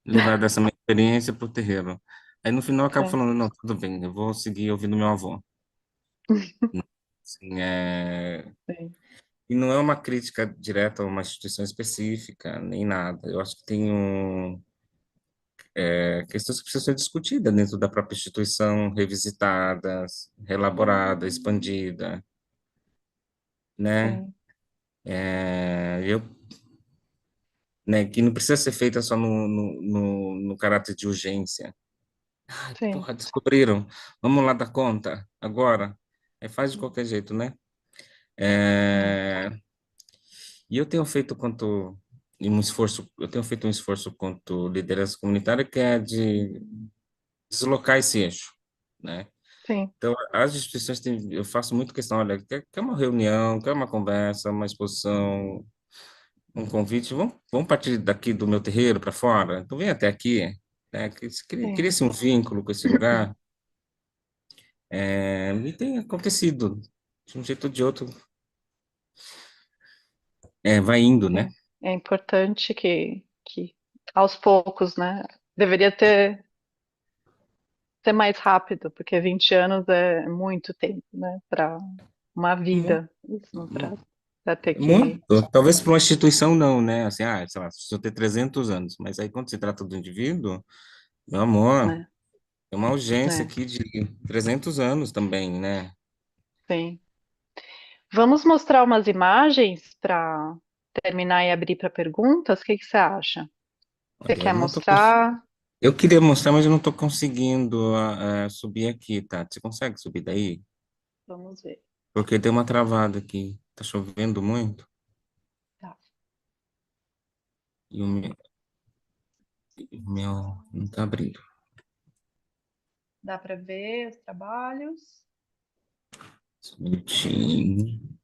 levar dessa minha experiência para o terreiro? Aí no final eu acabo sim, falando, não, tudo bem, eu vou seguir ouvindo meu avô. Assim, sim, e não é uma crítica direta a uma instituição específica, nem nada. Eu acho que tem questões que precisam ser discutidas dentro da própria instituição, revisitadas, reelaborada, expandida, né? sim, Eu, né, que não precisa ser feita só no caráter de urgência. Ai, sim, porra, descobriram, vamos lá dar conta, agora. Aí faz de qualquer jeito, né? é, É, e eu tenho feito um esforço quanto liderança comunitária que é de deslocar esse eixo, né? sim, Então, as instituições têm, eu faço muito questão, olha, quer uma reunião, quer uma conversa, uma exposição, um convite, vamos partir daqui do meu terreiro para fora? Então, vem até aqui, né? sim, Cria-se um vínculo com esse lugar, e tem acontecido, de um jeito ou de outro, vai indo, né? sim. É importante que aos poucos, né? Deveria ser mais rápido, porque 20 anos é muito tempo, né? Para uma Mu- vida, isso, para ter que, Muito. Talvez para uma instituição não, né? Assim, sei lá, se eu ter 300 anos, mas aí quando se trata do indivíduo, meu amor, né? é uma urgência É, aqui de 300 anos também, né? sim. Vamos mostrar umas imagens para terminar e abrir para perguntas? O que que você acha? Você Olha, eu quer não tô, mostrar? eu queria mostrar, mas eu não estou conseguindo subir aqui, tá? Você consegue subir daí? Vamos ver. Porque deu uma travada aqui. Tá chovendo muito. Tá. E o meu não está abrindo. Dá para ver os trabalhos? Só um minutinho.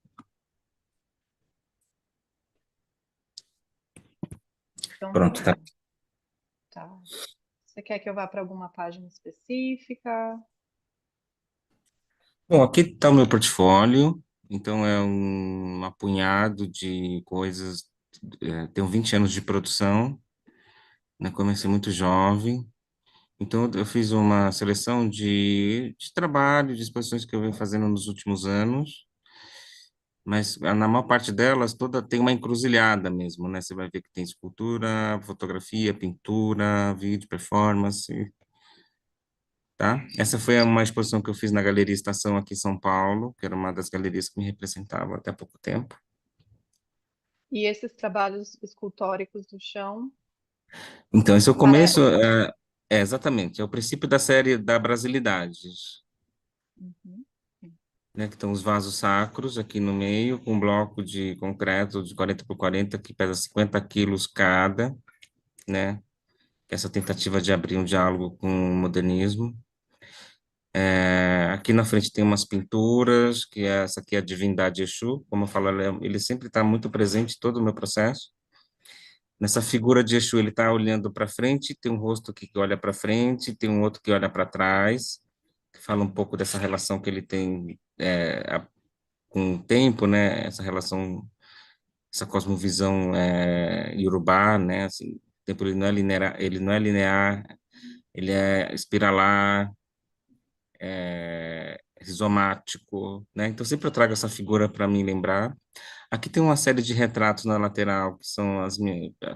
Então tá Pronto, tá. bom, tá. Você quer que eu vá para alguma página específica? Bom, aqui está o meu portfólio. Então, é um apunhado de coisas. Tenho 20 anos de produção, né? Comecei muito jovem. Então, eu fiz uma seleção de trabalho, de exposições que eu venho fazendo nos últimos anos, mas na maior parte delas, toda tem uma encruzilhada mesmo, né? Você vai ver que tem escultura, fotografia, pintura, vídeo, performance, tá? Essa foi uma exposição que eu fiz na Galeria Estação aqui em São Paulo, que era uma das galerias que me representava até há pouco tempo. E esses trabalhos escultóricos do chão, Então, esse é o começo, pare... exatamente, é o princípio da série da Brasilidades, Uhum. Sim. né, que estão os vasos sacros aqui no meio, com um bloco de concreto de 40 por 40 que pesa 50 quilos cada, né, essa tentativa de abrir um diálogo com o modernismo. Aqui na frente tem umas pinturas, que essa aqui é a Divindade Exu, como eu falo, ele sempre está muito presente em todo o meu processo. Nessa figura de Exu, ele está olhando para frente, tem um rosto que olha para frente, tem um outro que olha para trás, que fala um pouco dessa relação que ele tem com o tempo, né? Essa relação, essa cosmovisão iorubá, né? Assim, o tempo ele não é linear, ele é espiralar, rizomático, né? Então sempre eu trago essa figura para me lembrar. Aqui tem uma série de retratos na lateral que são as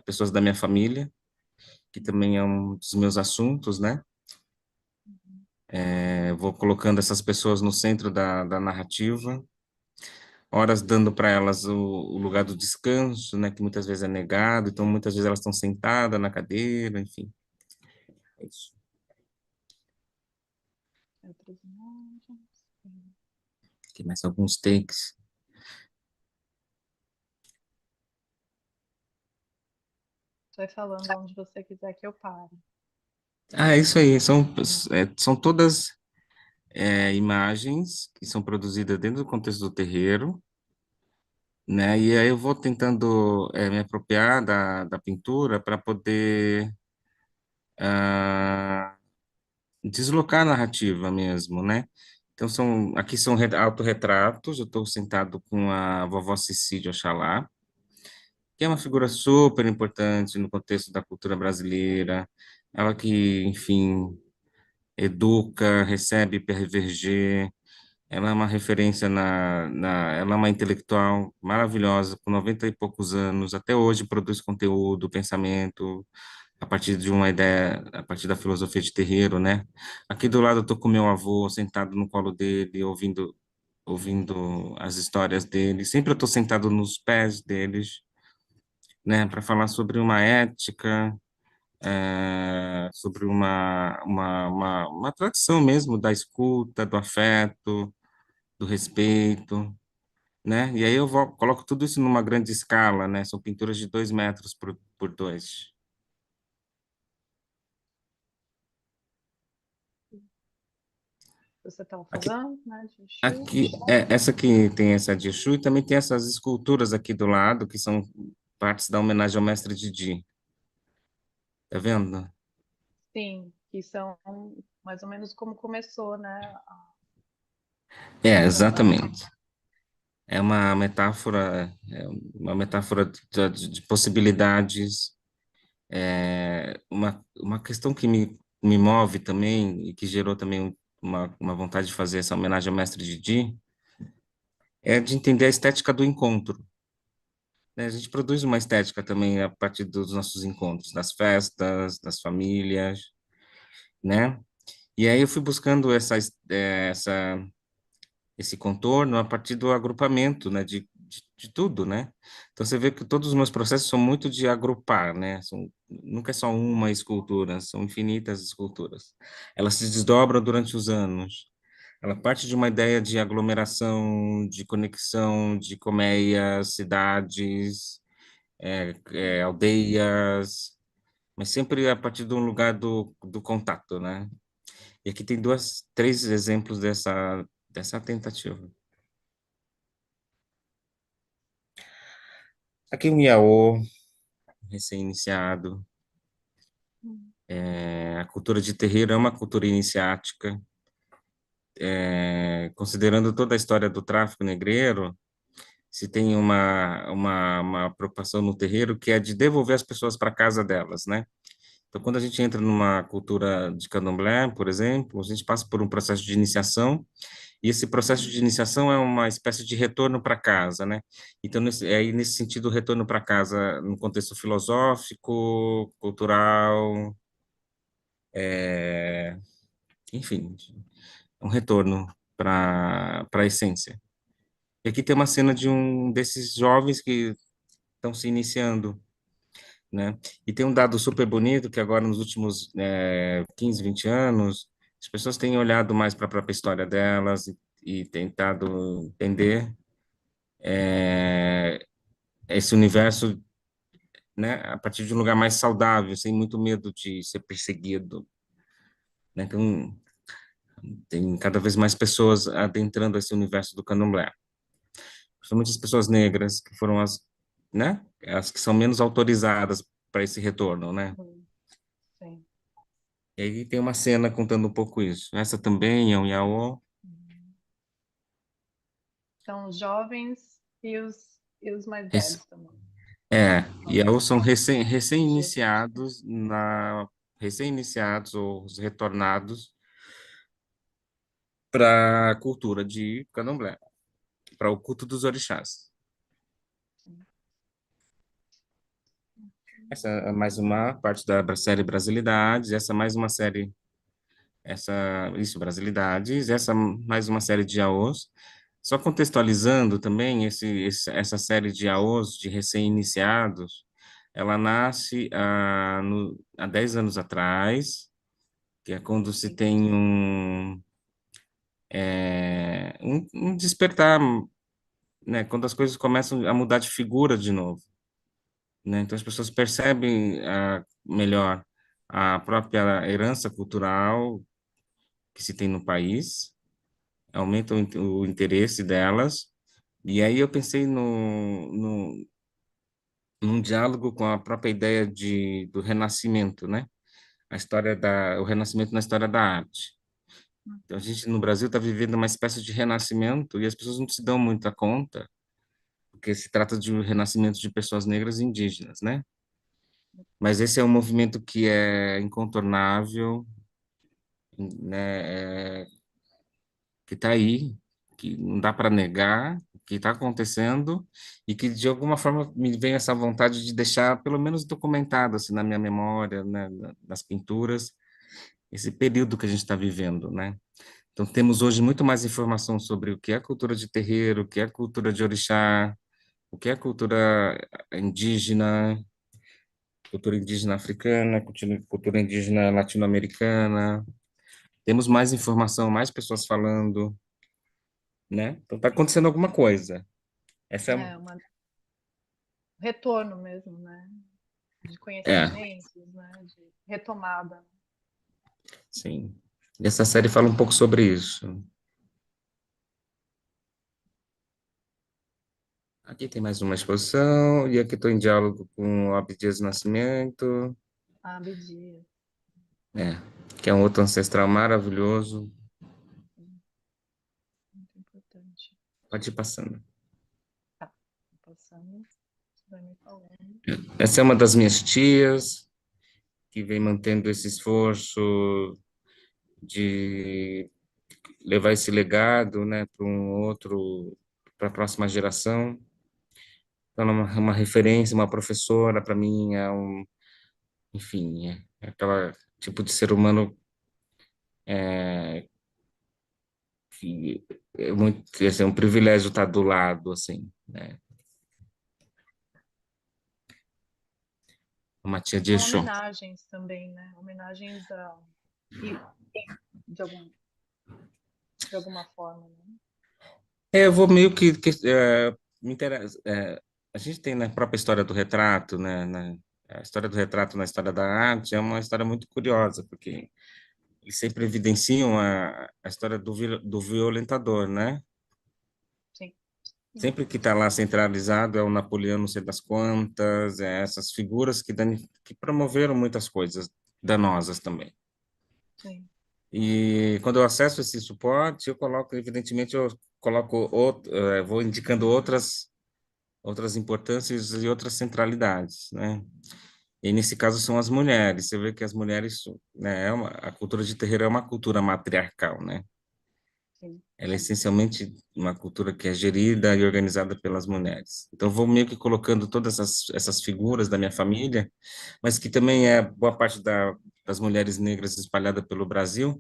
pessoas da minha família, que também é um dos meus assuntos, né? Vou colocando essas pessoas no centro da narrativa, horas dando para elas o lugar do descanso, né? Que muitas vezes é negado, então muitas vezes elas estão sentadas na cadeira, enfim. É isso. Outras imagens. Aqui mais alguns takes. Você vai falando onde você quiser que eu pare. É isso aí, são todas imagens que são produzidas dentro do contexto do terreiro, né? E aí eu vou tentando me apropriar da pintura para poder ah, deslocar a narrativa mesmo, né? Então aqui são autorretratos. Eu estou sentado com a vovó Cecília Oxalá, que é uma figura super importante no contexto da cultura brasileira. Ela que, enfim, educa, recebe PRVG. Ela é uma referência ela é uma intelectual maravilhosa, com 90 e poucos anos, até hoje produz conteúdo, pensamento, a partir de uma ideia, a partir da filosofia de terreiro, né? Aqui do lado eu tô com meu avô, sentado no colo dele, ouvindo as histórias dele. Sempre eu tô sentado nos pés deles, né, para falar sobre uma ética, sobre uma tradição mesmo da escuta, do afeto, do respeito, né? E aí coloco tudo isso numa grande escala, né? São pinturas de 2 metros por 2. Você estava Aqui, falando, né, de Exu? essa aqui tem essa de Exu e também tem essas esculturas aqui do lado, que são partes da homenagem ao mestre Didi. Tá vendo? Sim, que são mais ou menos como começou, né, o trabalho. Exatamente. É uma metáfora de possibilidades, uma questão que me move também e que gerou também uma vontade de fazer essa homenagem ao mestre Didi, é de entender a estética do encontro, né? A gente produz uma estética também a partir dos nossos encontros, das festas, das famílias, né? E aí eu fui buscando esse contorno a partir do agrupamento, né? De tudo, né? Então você vê que todos os meus processos são muito de agrupar, né? Nunca é só uma escultura, são infinitas esculturas. Elas se desdobram durante os anos. Ela parte de uma ideia de aglomeração, de conexão, de colmeias, cidades, aldeias, mas sempre a partir de um lugar do contato, né? E aqui tem três exemplos dessa tentativa. Aqui um Yaô, recém-iniciado. A cultura de terreiro é uma cultura iniciática. Considerando toda a história do tráfico negreiro, se tem uma preocupação no terreiro que é de devolver as pessoas para casa delas, né? Então, quando a gente entra numa cultura de candomblé, por exemplo, a gente passa por um processo de iniciação, e esse processo de iniciação é uma espécie de retorno para casa, né? Então, nesse sentido, o retorno para casa, no contexto filosófico, cultural, enfim, um retorno para a essência. E aqui tem uma cena de um desses jovens que estão se iniciando, né? E tem um dado super bonito que agora nos últimos 15, 20 anos, as pessoas têm olhado mais para a própria história delas e tentado entender esse universo, né, a partir de um lugar mais saudável, sem muito medo de ser perseguido, né? Então, tem cada vez mais pessoas adentrando esse universo do candomblé, principalmente as pessoas negras, que foram né, as que são menos autorizadas para esse retorno, né? Sim. E aí tem uma cena contando um pouco isso. Essa também é um yaô. São os jovens e os mais Rec- velhos também. yaô são Entendi. recém-iniciados ou os retornados para a cultura de candomblé, para o culto dos orixás. Essa é mais uma parte da série Brasilidades, essa é mais uma série, Brasilidades, essa é mais uma série de yaôs. Só contextualizando também essa série de AOs, de recém-iniciados, ela nasce há 10 anos atrás, que é quando se tem um despertar, né, quando as coisas começam a mudar de figura de novo, né? Então as pessoas percebem melhor a própria herança cultural que se tem no país, aumenta o interesse delas, e aí eu pensei num diálogo com a própria ideia do renascimento, né? O renascimento na história da arte. Então, a gente no Brasil está vivendo uma espécie de renascimento e as pessoas não se dão muita conta, porque se trata de um renascimento de pessoas negras e indígenas, né? Mas esse é um movimento que é incontornável, né? Que está aí, que não dá para negar, que está acontecendo e que de alguma forma me vem essa vontade de deixar pelo menos documentado assim na minha memória, né, nas pinturas, esse período que a gente está vivendo, né? Então temos hoje muito mais informação sobre o que é cultura de terreiro, o que é cultura de orixá, o que é cultura indígena africana, cultura indígena latino-americana. Temos mais informação, mais pessoas falando, né? Então está acontecendo alguma coisa. Essa É um retorno mesmo, né? De é, conhecimentos, né? De retomada. sim. E essa série fala um pouco sobre isso. Aqui tem mais uma exposição, e aqui estou em diálogo com o Abdias Nascimento, A Abdias, é, que é um outro ancestral maravilhoso. muito importante. Pode ir passando. Tá, passando, você vai me falando. Essa é uma das minhas tias, que vem mantendo esse esforço de levar esse legado, né, para a próxima geração. Então, ela é uma referência, uma professora, para mim, enfim, é aquela tipo de ser humano que é muito, assim, é um privilégio estar do lado, assim, né? Uma tia de São Exu. homenagens também, né? Homenagens e de de alguma forma, né? Eu vou meio que me interessa. a gente tem na própria história do retrato, né, a história do retrato na história da arte é uma história muito curiosa, porque eles sempre evidenciam a história do violentador, né? Sim. Uhum. Sempre que está lá centralizado é o Napoleão, não sei das quantas, é essas figuras que promoveram muitas coisas danosas também. Sim. E quando eu acesso esse suporte, eu coloco, evidentemente, eu coloco, vou indicando outras importâncias e outras centralidades, né? E nesse caso são as mulheres. Você vê que as mulheres, né, a cultura de terreiro é uma cultura matriarcal, né? Sim. Ela é essencialmente uma cultura que é gerida e organizada pelas mulheres. Então, eu vou meio que colocando todas essas figuras da minha família, mas que também é boa parte das mulheres negras espalhadas pelo Brasil,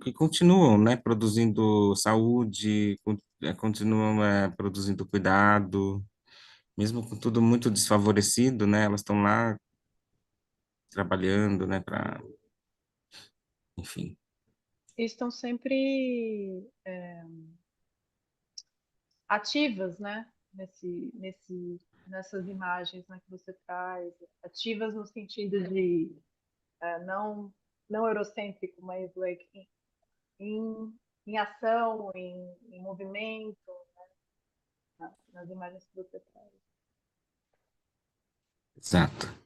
que continuam, né, produzindo saúde, continuam, produzindo cuidado, mesmo com tudo muito desfavorecido, né, elas estão lá trabalhando, né, enfim. E estão sempre ativas, né? Nessas imagens, né, que você traz, ativas no sentido de não, não eurocêntrico, mas like, em, em ação, em movimento, nas imagens que você traz. Exato.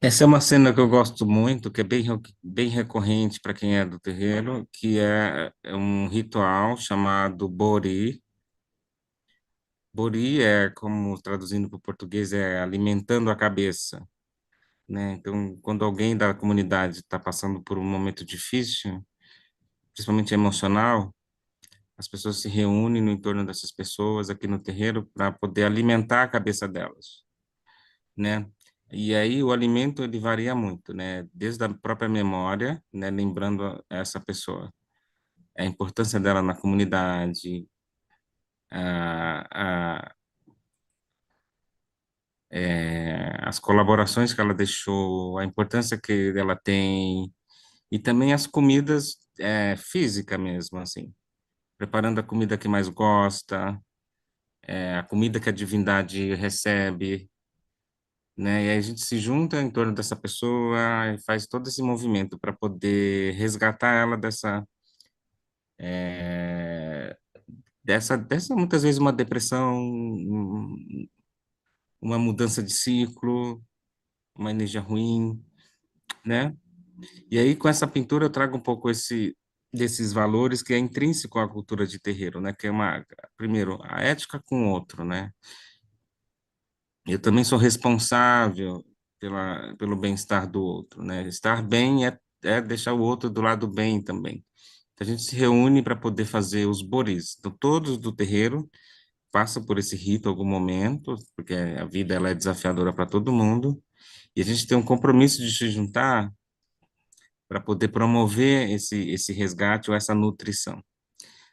Essa é uma cena que eu gosto muito, que é bem recorrente para quem é do terreiro, que é um ritual chamado Bori. Bori é, como traduzindo para o português, é alimentando a cabeça, né? Então, quando alguém da comunidade está passando por um momento difícil, principalmente emocional, as pessoas se reúnem no entorno dessas pessoas aqui no terreiro para poder alimentar a cabeça delas, né? E aí o alimento ele varia muito, né? Desde a própria memória, né? Lembrando essa pessoa, a importância dela na comunidade, a, as colaborações que ela deixou, a importância que ela tem, e também as comidas física mesmo, assim, preparando a comida que mais gosta, a comida que a divindade recebe, né? E aí a gente se junta em torno dessa pessoa e faz todo esse movimento para poder resgatar ela é, dessa muitas vezes uma depressão, uma mudança de ciclo, uma energia ruim, né? E aí com essa pintura eu trago um pouco desses valores que é intrínseco à cultura de terreiro, né? Que é primeiro, a ética com o outro, né? Eu também sou responsável pelo bem-estar do outro, né? Estar bem é deixar o outro do lado bem também. Então, a gente se reúne para poder fazer os boris. Então, todos do terreiro passam por esse rito em algum momento, porque a vida ela é desafiadora para todo mundo, e a gente tem um compromisso de se juntar para poder promover esse resgate ou essa nutrição,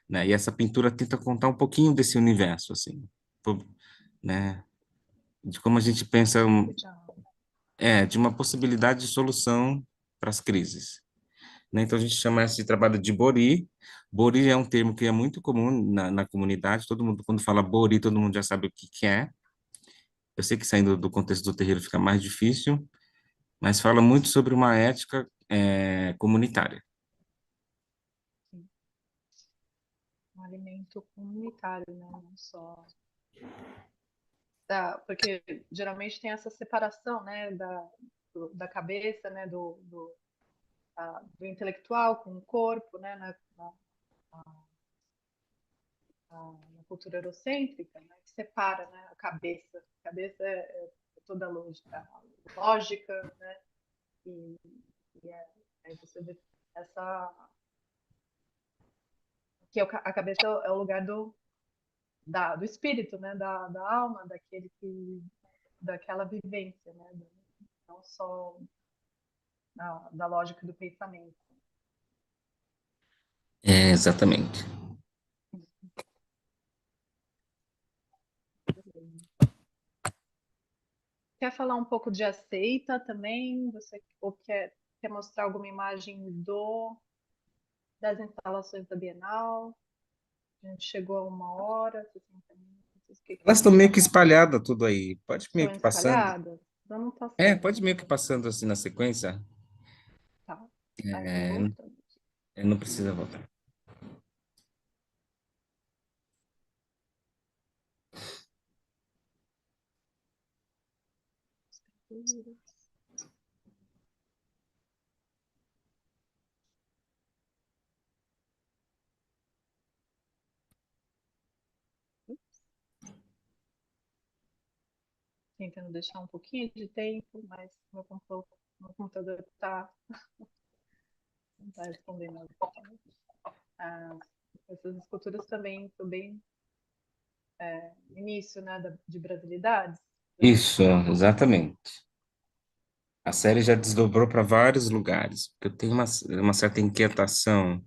né? E essa pintura tenta contar um pouquinho desse universo, assim, né? De como a gente pensa Legal. de uma possibilidade de solução para as crises, né? Então a gente chama esse trabalho de Bori. Bori é um termo que é muito comum na comunidade. Todo mundo, quando fala Bori, todo mundo já sabe o que é. Eu sei que saindo do contexto do terreiro fica mais difícil, mas fala muito sobre uma ética comunitária. Sim. Um alimento comunitário, né? Não só porque geralmente tem essa separação, né, da cabeça, né, do intelectual com o corpo, né, na cultura eurocêntrica, né, que separa, né, a cabeça. A cabeça é toda lógica, né, e, aí você vê essa que a cabeça é o lugar do espírito, né, da alma, daquela vivência, né, não só da lógica do pensamento. É, exatamente. quer falar um pouco de Aceita também? Você ou quer mostrar alguma imagem das instalações da Bienal? A gente chegou a 1 hora, 60 minutos. O que que Elas estão você meio que acha? espalhadas tudo aí. Pode meio Estão que passando. espalhadas? Vamos Pode passando, meio que então. passando assim na sequência. Tá. Tá, eu vou É, voltando aqui. não precisa voltar. Tentando deixar um pouquinho de tempo, mas meu computador tá, não está respondendo exatamente. Ah, essas esculturas também estão bem início, né, de brasilidades. Isso, exatamente. A série já desdobrou para vários lugares, porque eu tenho uma certa inquietação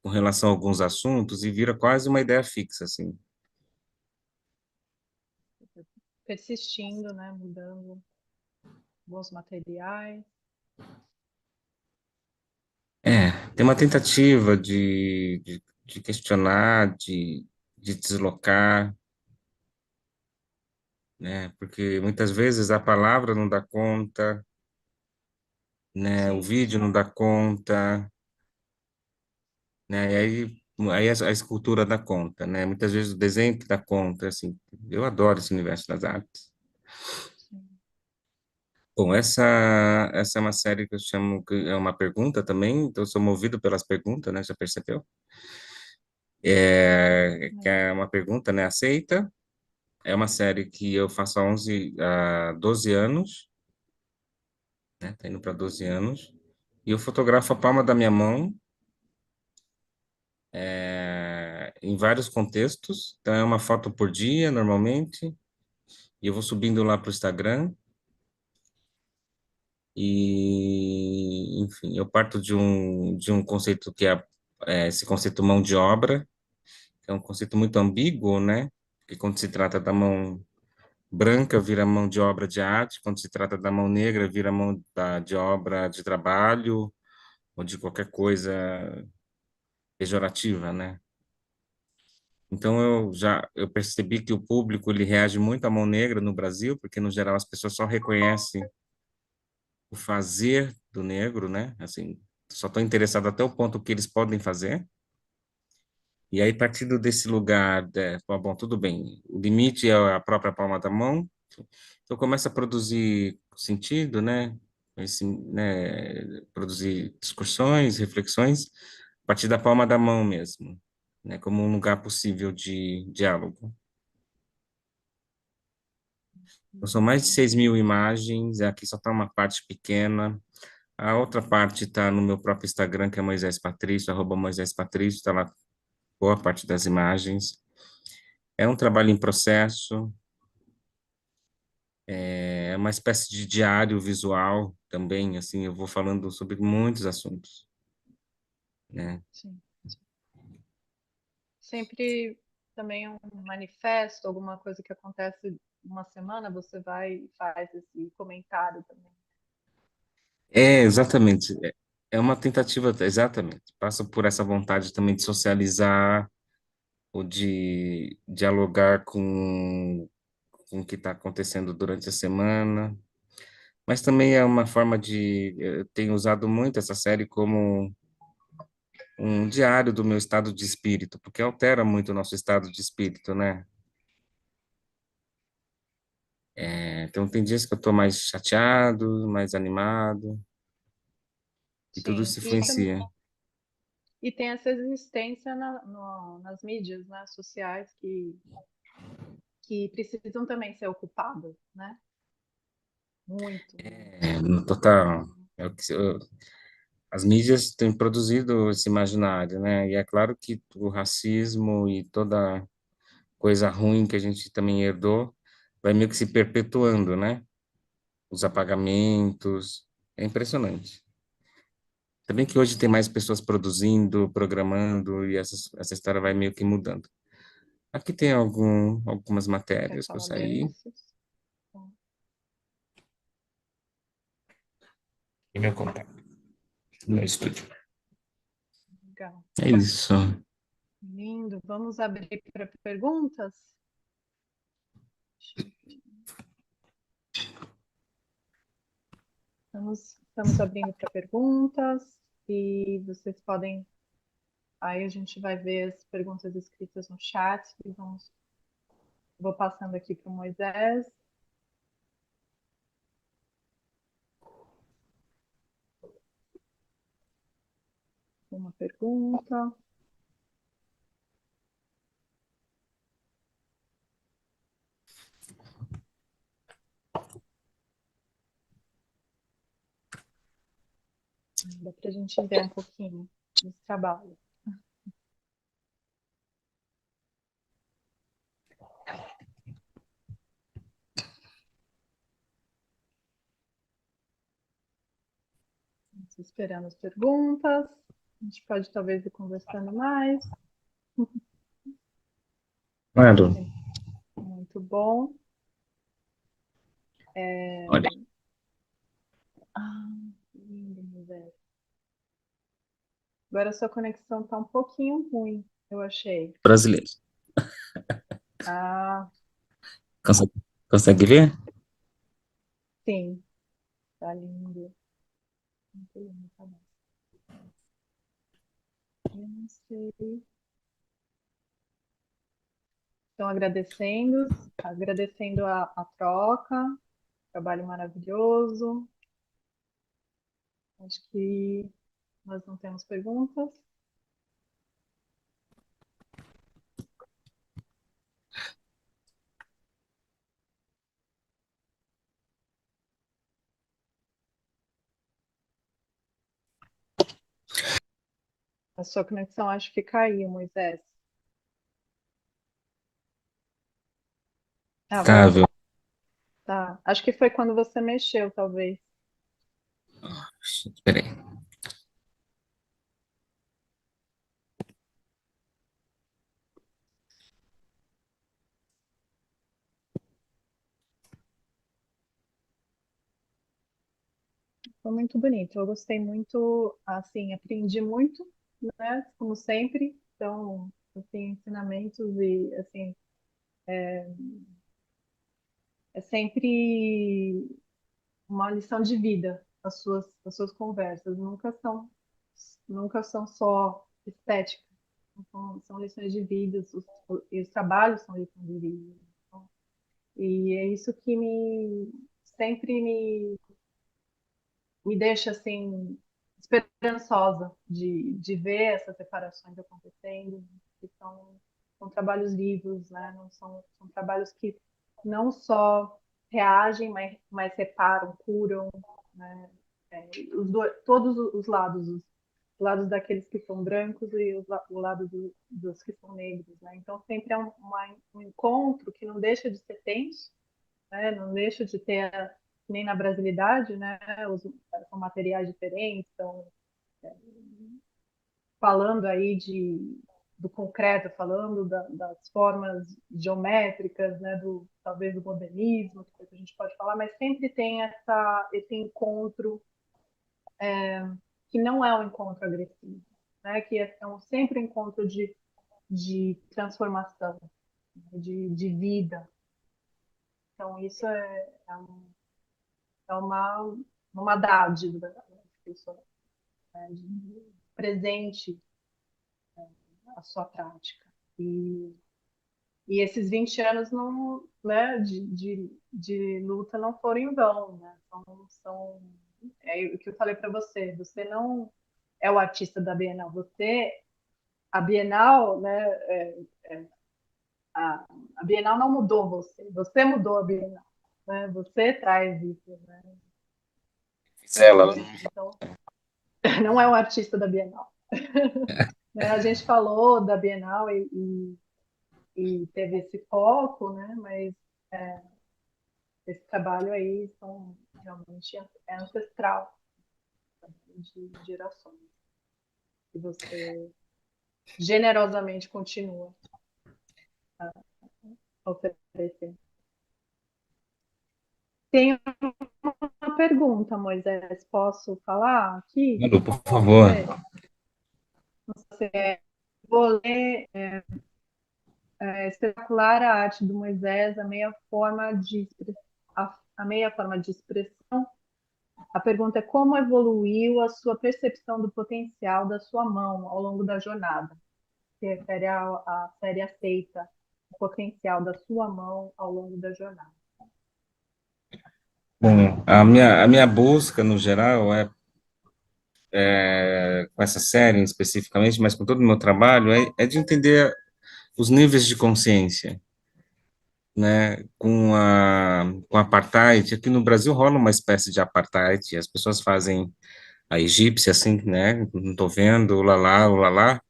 com relação a alguns assuntos e vira quase uma ideia fixa, assim. Persistindo, né, mudando alguns materiais. Tem uma tentativa de questionar, de deslocar, né? Porque muitas vezes a palavra não dá conta, né? O Sim, vídeo não dá conta, né? E aí a escultura dá conta, né? Muitas vezes o desenho que dá conta, assim. Eu adoro esse universo das artes. sim. Bom, essa é uma série que eu chamo, que é uma pergunta também, então eu sou movido pelas perguntas, né? Já percebeu? Que É, é uma pergunta, né? Aceita. É uma série que eu faço há 12 anos, né? Tá indo para 12 anos. E eu fotografo a palma da minha mão, em vários contextos. Então, é uma foto por dia, normalmente. E eu vou subindo lá para o Instagram. E, enfim, eu parto de um conceito que é esse conceito mão de obra, que é um conceito muito ambíguo, né? Que quando se trata da mão branca, vira mão de obra de arte, quando se trata da mão negra, vira de obra de trabalho, ou de qualquer coisa pejorativa, né? Então eu percebi que o público ele reage muito à mão negra no Brasil, porque no geral as pessoas só reconhecem o fazer do negro, né? Assim, só estão interessados até o ponto que eles podem fazer. E aí, partindo desse lugar, bom, tudo bem, o limite é a própria palma da mão, então começa a produzir sentido, né? Produzir discussões, reflexões, a partir da palma da mão mesmo, né? Como um lugar possível de diálogo. Então, são mais de 6.000 imagens, aqui só está uma parte pequena, a outra parte está no meu próprio Instagram, que é Moisés Patrício, @Moisés Patrício, está lá boa parte das imagens. É um trabalho em processo, é uma espécie de diário visual também, assim, eu vou falando sobre muitos assuntos, né? sim. Sempre também um manifesto, alguma coisa que acontece uma semana, você vai e faz esse comentário também. Exatamente, é uma tentativa, exatamente, passa por essa vontade também de socializar, ou de dialogar com o que está acontecendo durante a semana, mas também é uma forma eu tenho usado muito essa série como um diário do meu estado de espírito, porque altera muito o nosso estado de espírito, né? Então, tem dias que eu estou mais chateado, mais animado, e tudo Sim, isso influencia. e tem essa existência nas mídias, né, sociais que precisam também ser ocupadas, né? Muito, muito. No total, é o que, as mídias têm produzido esse imaginário, né? E é claro que o racismo e toda coisa ruim que a gente também herdou vai meio que se perpetuando, né? Os apagamentos, é impressionante. Também que hoje tem mais pessoas produzindo, programando, e essa história vai meio que mudando. Aqui tem algumas Quer matérias que eu falar saí. desses? Bom, e meu contato, meu estúdio. Legal. É isso. Lindo. Vamos abrir para perguntas? Estamos abrindo para perguntas e vocês podem. Aí a gente vai ver as perguntas escritas no chat e vou passando aqui para o Moisés. Uma pergunta. Dá para a gente ver um pouquinho desse trabalho. Estamos esperando as perguntas. A gente pode talvez ir conversando mais. Claro. Muito bom. Olha, Ah, lindo, Moisés. Agora a sua conexão está um pouquinho ruim, eu achei. brasileiro. Ah, Consegue, consegue ver? sim, tá lindo. Muito lindo, tá bom. Eu não sei. Então, agradecendo a troca, trabalho maravilhoso. Acho que nós não temos perguntas. A sua conexão acho que caiu, Moisés. Ah, Estável. voltou. Tá. Acho que foi quando você mexeu, talvez. Espera aí. Foi muito bonito. Eu gostei muito, assim, aprendi muito, né? Como sempre. Então, assim, ensinamentos e, assim, é sempre uma lição de vida as suas conversas. Nunca são só estética. São lições de vida, e os trabalhos são lições de vida. Então, e é isso que sempre me deixa assim esperançosa de ver essas separações acontecendo, que são trabalhos vivos, né? Não são trabalhos que não só reagem, mas reparam, curam, né? Todos os lados, os lados daqueles que são brancos e o lado dos que são negros, né? Então sempre é um encontro que não deixa de ser tenso, né? Não deixa de ter, nem na brasilidade, né? São materiais diferentes, então, falando aí do concreto, falando das formas geométricas, né? Talvez do modernismo, que a gente pode falar, mas sempre tem esse encontro que não é um encontro agressivo, né? Que sempre um encontro de transformação, né? De vida. Então, isso é uma dádiva, né, de presente a sua prática. E esses 20 anos não, né, de luta não foram em vão, né? É o que eu falei para você, você não é o artista da Bienal, a Bienal, né, a, a Bienal não mudou você mudou a Bienal, né? Você traz isso, né? Fiz ela. Então, não é o artista da Bienal. Né? A gente falou da Bienal e teve esse foco, né? Mas esse trabalho aí realmente é ancestral, de gerações, que você generosamente continua a oferecer. Tem uma pergunta, Moisés. Posso falar aqui Manu, por com favor. você? Vou ler Espetacular a Arte do Moisés, a meia forma de expressão. A pergunta é como evoluiu a sua percepção do potencial da sua mão ao longo da jornada? Se refere à série Aceita, o potencial da sua mão ao longo da jornada. Bom, a minha busca, no geral, com essa série especificamente, mas com todo o meu trabalho, é de entender os níveis de consciência, né? Com a apartheid, aqui no Brasil rola uma espécie de apartheid, as pessoas fazem a egípcia, assim, né? Não estou vendo, ulalá, ulalá,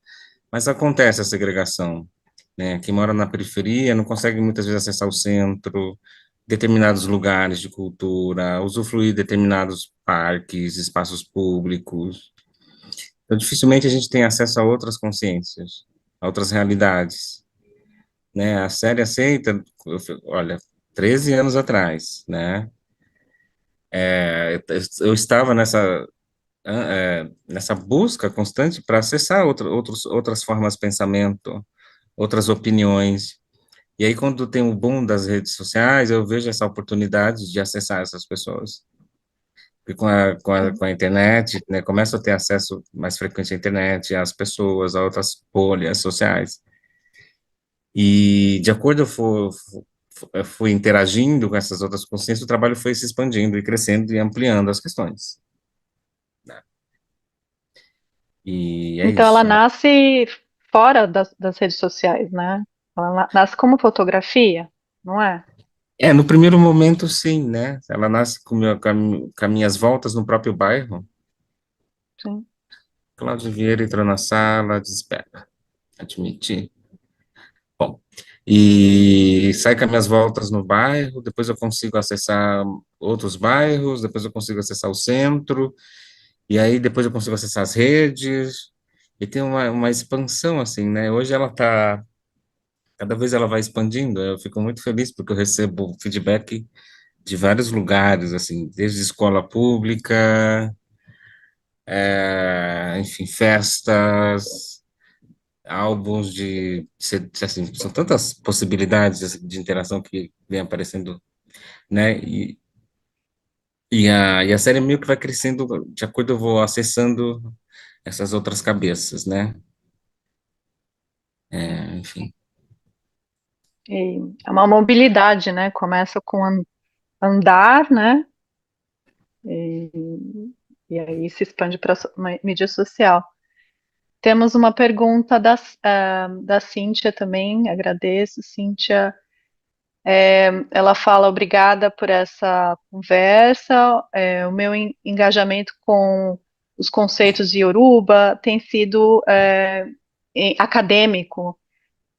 mas acontece a segregação, né? Quem mora na periferia não consegue muitas vezes acessar o centro, determinados lugares de cultura, usufruir de determinados parques, espaços públicos. Então, dificilmente a gente tem acesso a outras consciências, a outras realidades, né? A série aceita, olha, 13 anos atrás, né? Eu estava nessa busca constante para acessar outras formas de pensamento, outras opiniões. E aí, quando tem o boom das redes sociais, eu vejo essa oportunidade de acessar essas pessoas. E com a internet, né, começo a ter acesso mais frequente à internet, às pessoas, a outras bolhas sociais. E de acordo eu fui interagindo com essas outras consciências, o trabalho foi se expandindo e crescendo e ampliando as questões, né? E é Então, ela isso. nasce fora das redes sociais, né? Ela nasce como fotografia, não é? No primeiro momento, sim, né? Ela nasce com as minhas voltas no próprio bairro. Sim. Cláudio Vieira entrou na sala, desespera, admiti. Bom, e sai com as minhas voltas no bairro, depois eu consigo acessar outros bairros, depois eu consigo acessar o centro, e aí depois eu consigo acessar as redes, e tem uma expansão, assim, né? Hoje ela tá, cada vez ela vai expandindo, eu fico muito feliz porque eu recebo feedback de vários lugares, assim, desde escola pública, enfim, festas, álbuns assim, são tantas possibilidades assim, de interação que vem aparecendo, né? E a série meio que vai crescendo de acordo eu vou acessando essas outras cabeças, né? Enfim. E é uma mobilidade, né? Começa com andar, né? E, e aí se expande para a mídia social. Temos uma pergunta da Cíntia também, agradeço, Cíntia. Ela fala, obrigada por essa conversa. O meu engajamento com os conceitos de Yoruba tem sido acadêmico,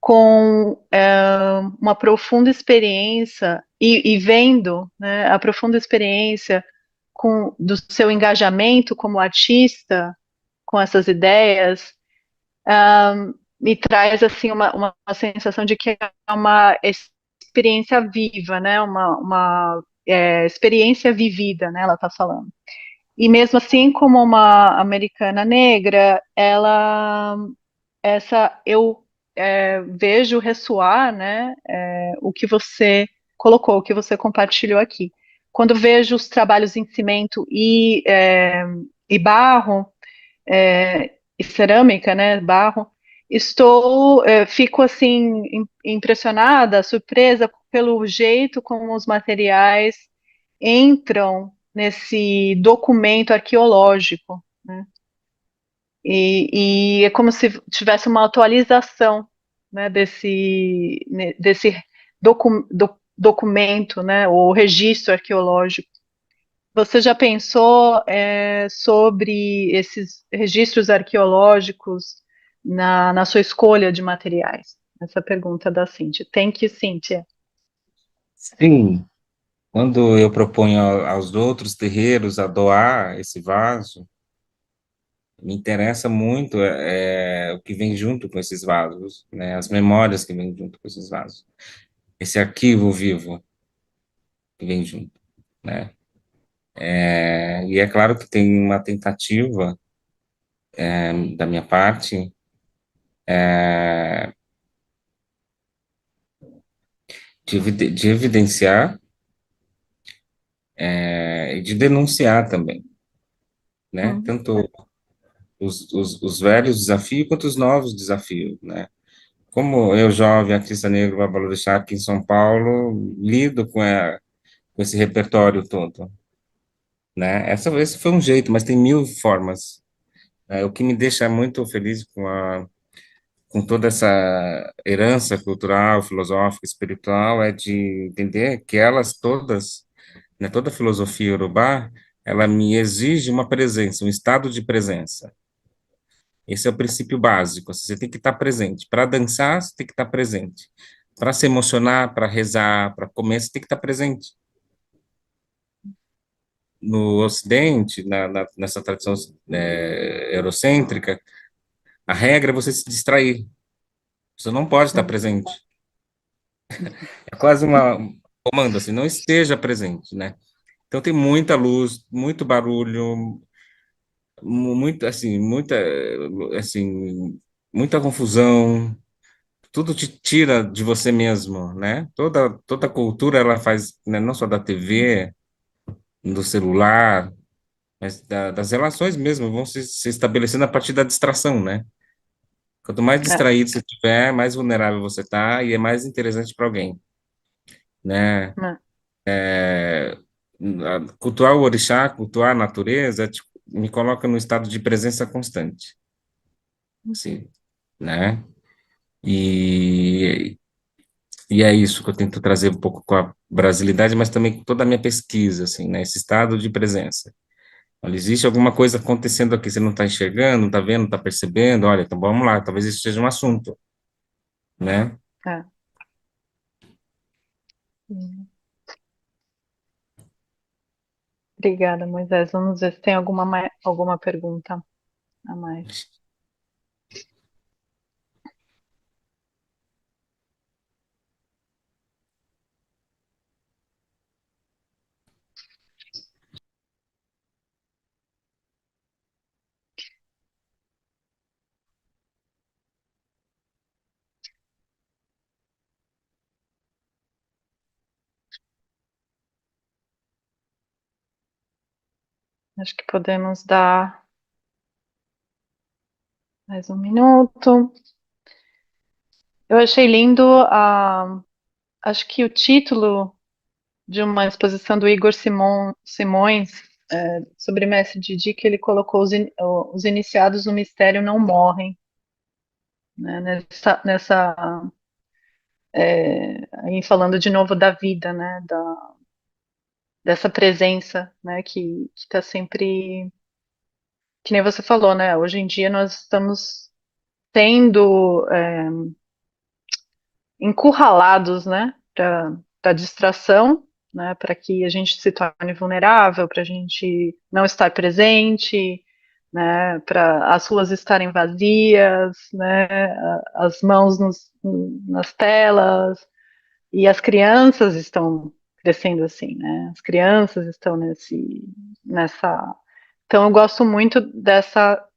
com uma profunda experiência e vendo, né, a profunda experiência do seu engajamento como artista com essas ideias, me traz assim uma sensação de que é uma experiência viva, né? Uma experiência vivida, né? Ela está falando. E mesmo assim, como uma americana negra, eu vejo ressoar, né? O que você colocou, o que você compartilhou aqui. Quando vejo os trabalhos em cimento e barro, e cerâmica, né, barro, fico assim impressionada, surpresa pelo jeito como os materiais entram nesse documento arqueológico, né? E é como se tivesse uma atualização, né, desse documento, né, ou registro arqueológico. Você já pensou sobre esses registros arqueológicos na sua escolha de materiais? Essa pergunta da Cíntia. Thank you, Cíntia. Sim, quando eu proponho aos outros terreiros a doar esse vaso, me interessa muito o que vem junto com esses vasos, né? As memórias que vêm junto com esses vasos, esse arquivo vivo que vem junto, né? E é claro que tem uma tentativa da minha parte de evidenciar e de denunciar também, né? Hum, Tanto os velhos desafios quanto os novos desafios, né? Como eu, jovem artista negro babalorixá aqui em São Paulo, lido com esse repertório todo, né? Esse foi um jeito, mas tem mil formas. O que me deixa muito feliz com toda essa herança cultural, filosófica, espiritual, é de entender que elas todas, né, toda a filosofia iorubá, ela me exige uma presença, um estado de presença. Esse é o princípio básico. Assim, você tem que estar presente. Para dançar, você tem que estar presente. Para se emocionar, para rezar, para comer, você tem que estar presente. No Ocidente, nessa tradição eurocêntrica, a regra é você se distrair. Você não pode estar hum, presente. É quase um comando, assim, não esteja presente, né? Então tem muita luz, muito barulho, assim, muita confusão, tudo te tira de você mesmo, né? Toda cultura ela faz, né, não só da TV, do celular, mas das relações mesmo, vão se estabelecendo a partir da distração, né? Quanto mais é, distraído você estiver, mais vulnerável você tá e é mais interessante para alguém, né? é, Cultuar o orixá, cultuar a natureza, tipo, me coloca num estado de presença constante, assim, né? E, e é isso que eu tento trazer um pouco com a brasilidade, mas também com toda a minha pesquisa, assim, né? Esse estado de presença. Olha, existe alguma coisa acontecendo aqui, você não está enxergando, não está vendo, não está percebendo, olha, então vamos lá, talvez isso seja um assunto, né? é. Hum. Obrigada, Moisés. Vamos ver se tem alguma pergunta a mais. Acho que podemos dar mais um minuto. Eu achei lindo acho que o título de uma exposição do Igor Simões, sobre Mestre Didi, que ele colocou os iniciados no mistério não morrem, né, aí falando de novo da vida, né, dessa presença, né, que está sempre, que nem você falou, né, hoje em dia nós estamos sendo encurralados, né, para distração, né, para que a gente se torne vulnerável, para a gente não estar presente, né, para as ruas estarem vazias, né, as mãos nas telas, e as crianças estão crescendo assim, né, as crianças estão nessa. Então eu gosto muito dessa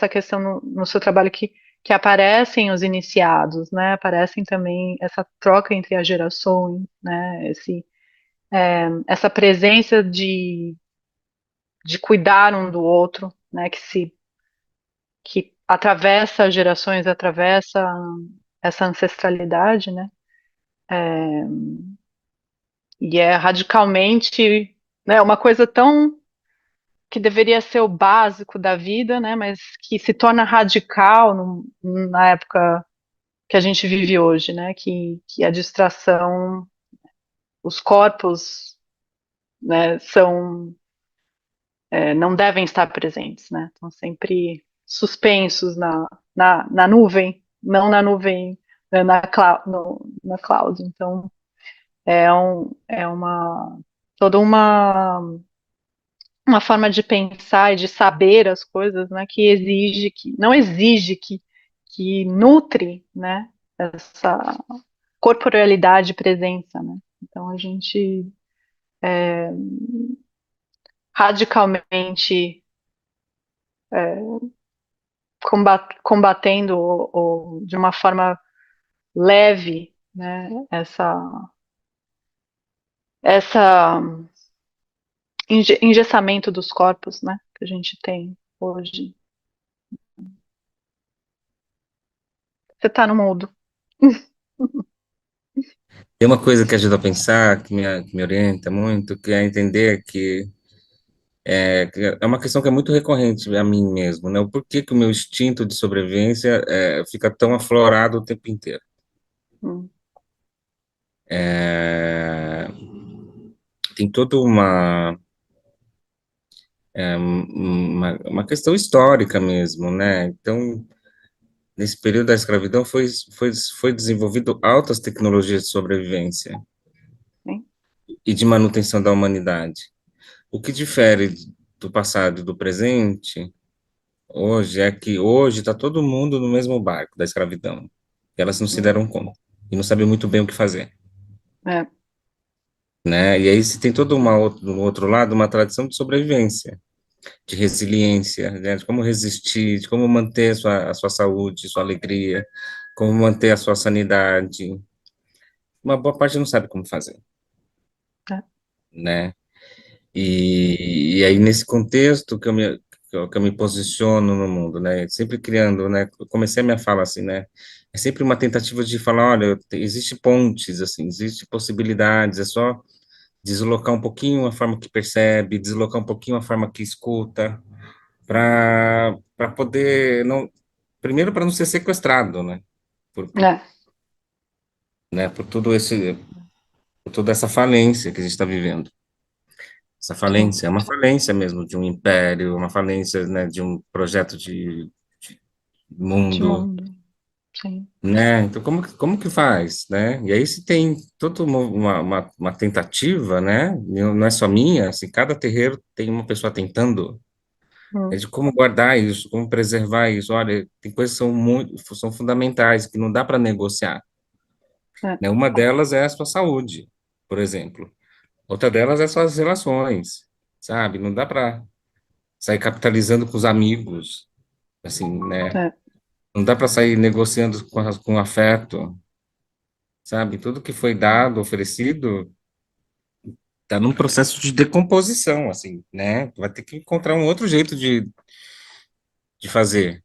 questão no seu trabalho que aparecem os iniciados, né? Aparecem também essa troca entre as gerações, né? Essa presença de cuidar um do outro, né? Que atravessa gerações, atravessa essa ancestralidade, né? E é radicalmente, né? Uma coisa tão que deveria ser o básico da vida, né? Mas que se torna radical na época que a gente vive hoje, né? Que a distração, os corpos, né, não devem estar presentes, né? Estão sempre suspensos na nuvem, não na nuvem, né, na cloud. Então é toda uma forma de pensar e de saber as coisas, né? Que exige que não exige que nutre, né? Essa corporealidade e presença, né? Então a gente radicalmente combatendo de uma forma leve, né, essa engessamento dos corpos, né, que a gente tem hoje. Você está no mudo. Tem uma coisa que ajuda a pensar, que me orienta muito, que é entender que é uma questão que é muito recorrente a mim mesmo, né? O porquê que o meu instinto de sobrevivência fica tão aflorado o tempo inteiro. Hum, É, tem toda uma questão histórica mesmo, né? Então, nesse período da escravidão foi desenvolvido altas tecnologias de sobrevivência sim, e de manutenção da humanidade. O que difere do passado e do presente hoje é que hoje está todo mundo no mesmo barco da escravidão. E elas não se hum, deram conta e não sabem muito bem o que fazer, é, né? E aí se tem todo no outro lado uma tradição de sobrevivência, de resiliência, né? De como resistir, de como manter a sua saúde, sua alegria, como manter a sua sanidade. Uma boa parte não sabe como fazer, é, né? E aí, nesse contexto que eu me posiciono no mundo, né? Sempre criando, né? Eu comecei a minha fala assim, né? É sempre uma tentativa de falar, olha, existe pontes, assim, existe possibilidades, é só deslocar um pouquinho a forma que percebe, deslocar um pouquinho a forma que escuta, para poder, não, primeiro para não ser sequestrado, né? Por, é, né? Por toda essa falência que a gente está vivendo. Essa sim, falência é uma falência mesmo de um império, uma falência, né, de um projeto de de mundo, mundo, sim, né? Então, como que faz, né? E aí se tem toda uma tentativa, né? Não é só minha, assim, cada terreiro tem uma pessoa tentando, é hum, de como guardar isso, como preservar isso. Olha, tem coisas que são fundamentais, que não dá para negociar, é, né? Uma delas é a sua saúde, por exemplo. Outra delas é suas relações, sabe? Não dá para sair capitalizando com os amigos, assim, né? é, Não dá para sair negociando com afeto, sabe? Tudo que foi dado, oferecido, está num processo de decomposição, assim, né? Vai ter que encontrar um outro jeito de fazer.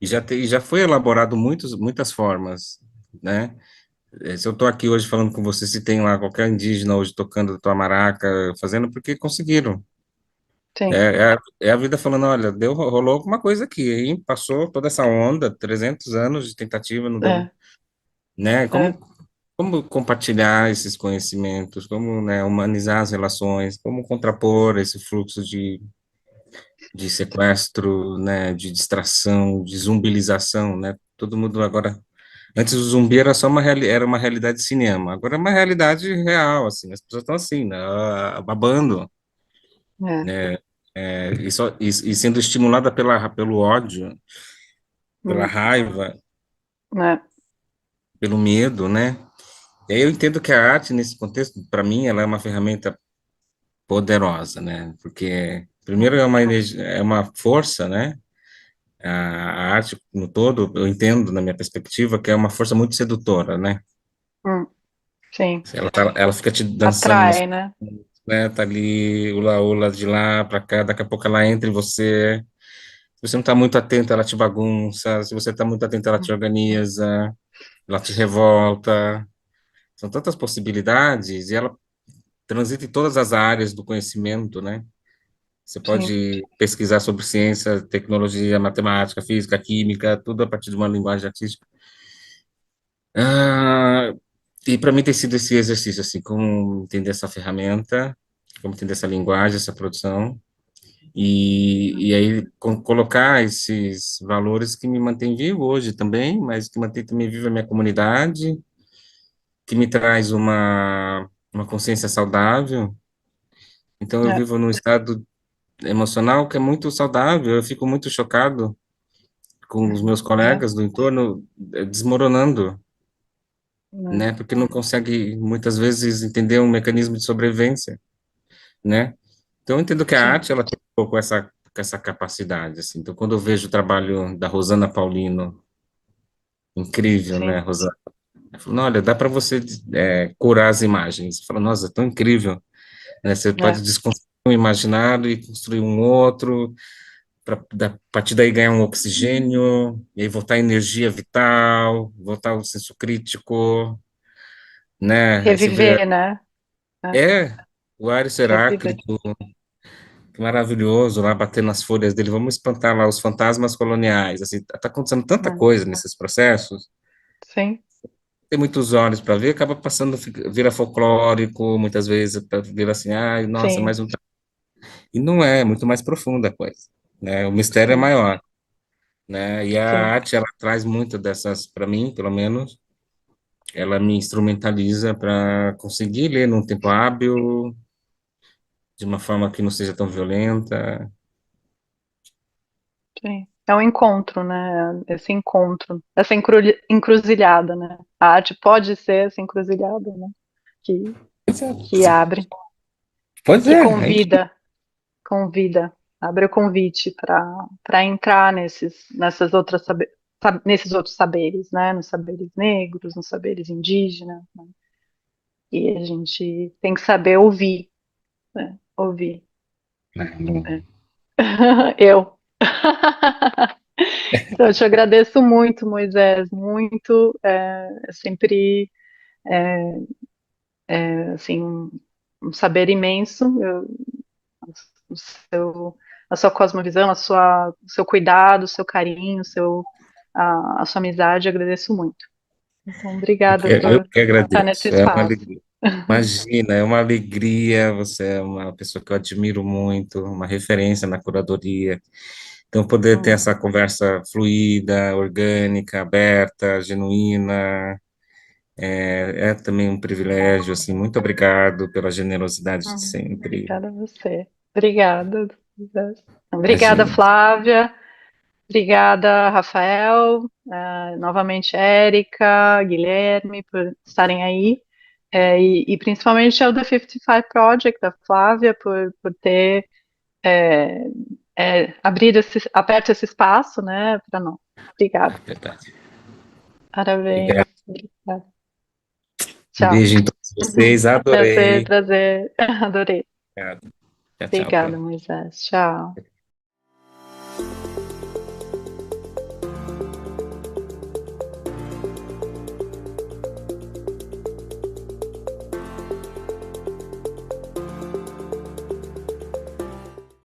E já foi elaborado muitas formas, né? Se eu estou aqui hoje falando com você, se tem lá qualquer indígena hoje tocando tua maraca, fazendo porque conseguiram. sim, É a vida falando, olha, rolou alguma coisa aqui, hein? Passou toda essa onda, 300 anos de tentativa, não deu, é, né? é, Como compartilhar esses conhecimentos, como, né, humanizar as relações, como contrapor esse fluxo de sequestro, né, de distração, de zumbilização, né? Todo mundo agora, antes o zumbi era só era uma realidade de cinema, agora é uma realidade real, assim, as pessoas estão assim, né, babando, é, né, e sendo estimulada pelo ódio, pela hum, raiva, é, pelo medo, né? E aí eu entendo que a arte, nesse contexto, para mim, ela é uma ferramenta poderosa, né? Porque, primeiro, é uma energia, é uma força, né? A arte, no todo, eu entendo, na minha perspectiva, que é uma força muito sedutora, né? hum, sim, Ela fica te dançando, atrai, né? né? Tá ali, ula-ula de lá para cá, daqui a pouco ela entra em você. Se você não está muito atento, ela te bagunça. Se você está muito atento, ela te Hum, organiza, ela te revolta. São tantas possibilidades e ela transita em todas as áreas do conhecimento, né? Você sim, pode pesquisar sobre ciência, tecnologia, matemática, física, química, tudo a partir de uma linguagem artística. Ah, e para mim tem sido esse exercício, assim, como entender essa ferramenta, como entender essa linguagem, essa produção, e aí colocar esses valores que me mantêm vivo hoje também, mas que mantém também viva a minha comunidade, que me traz uma consciência saudável. Então eu é, vivo num estado emocional que é muito saudável, eu fico muito chocado com os meus é, colegas do entorno desmoronando, é, né? Porque não consegue muitas vezes entender um mecanismo de sobrevivência, né? Então, eu entendo que a sim, arte, ela tem um pouco essa capacidade, assim. Então, quando eu vejo o trabalho da Rosana Paulino, incrível, né, sim, Rosana? Eu falo, "Não, olha, dá para você curar as imagens." Eu falo, nossa, é tão incrível, né? Você pode é, desconstruir um imaginário e construir um outro, para a partir daí ganhar um oxigênio, e aí voltar a energia vital, voltar o senso crítico, né? Aí você vê, reviver, né? É, é, o Ares reviver, Heráclito, que maravilhoso, lá batendo nas folhas dele, vamos espantar lá os fantasmas coloniais, assim, tá acontecendo tanta né? coisa nesses processos, Sim, tem muitos olhos para ver, acaba passando, vira folclórico, muitas vezes, vira assim, ai, nossa, sim, mais um... E não é, é muito mais profunda a coisa, né? O mistério é sim, maior, né? E a sim, arte, ela traz muito dessas, para mim, pelo menos, ela me instrumentaliza para conseguir ler num tempo hábil, de uma forma que não seja tão violenta. sim. É um encontro, né? Esse encontro, essa encruzilhada, né? A arte pode ser essa encruzilhada, né? Que, que abre, Pois que é, é incrível. convida, convida, abre o convite para entrar nesses outros saberes, né? Nos saberes negros, nos saberes indígenas, né? E a gente tem que saber ouvir, né? Ouvir. É. Eu. Então, eu te agradeço muito, Moisés, muito. É sempre, assim, um saber imenso. O seu, a sua cosmovisão, o seu cuidado, o seu carinho, a sua amizade, eu agradeço muito. Então, obrigada Eu por que estar nesse agradeço. É uma espaço. alegria. Imagina, é uma alegria. Você é uma pessoa que eu admiro muito, uma referência na curadoria. Então, poder ter Hum, essa conversa fluida, orgânica, aberta, genuína, é também um privilégio. Assim, muito obrigado pela generosidade de sempre. obrigada a você. Obrigada. Obrigada, Imagina. Flávia. Obrigada, Rafael, novamente Érica, Guilherme, por estarem aí, e principalmente ao The 55 Project, da Flávia, por ter é, aberto esse espaço, né, para nós. É Obrigada. verdade. Parabéns. Obrigado. Obrigada. Um Tchau. beijo em todos vocês. Prazer, Adorei. prazer. Adorei. Obrigado. Tchau, tchau. Obrigada, Moisés. Tchau.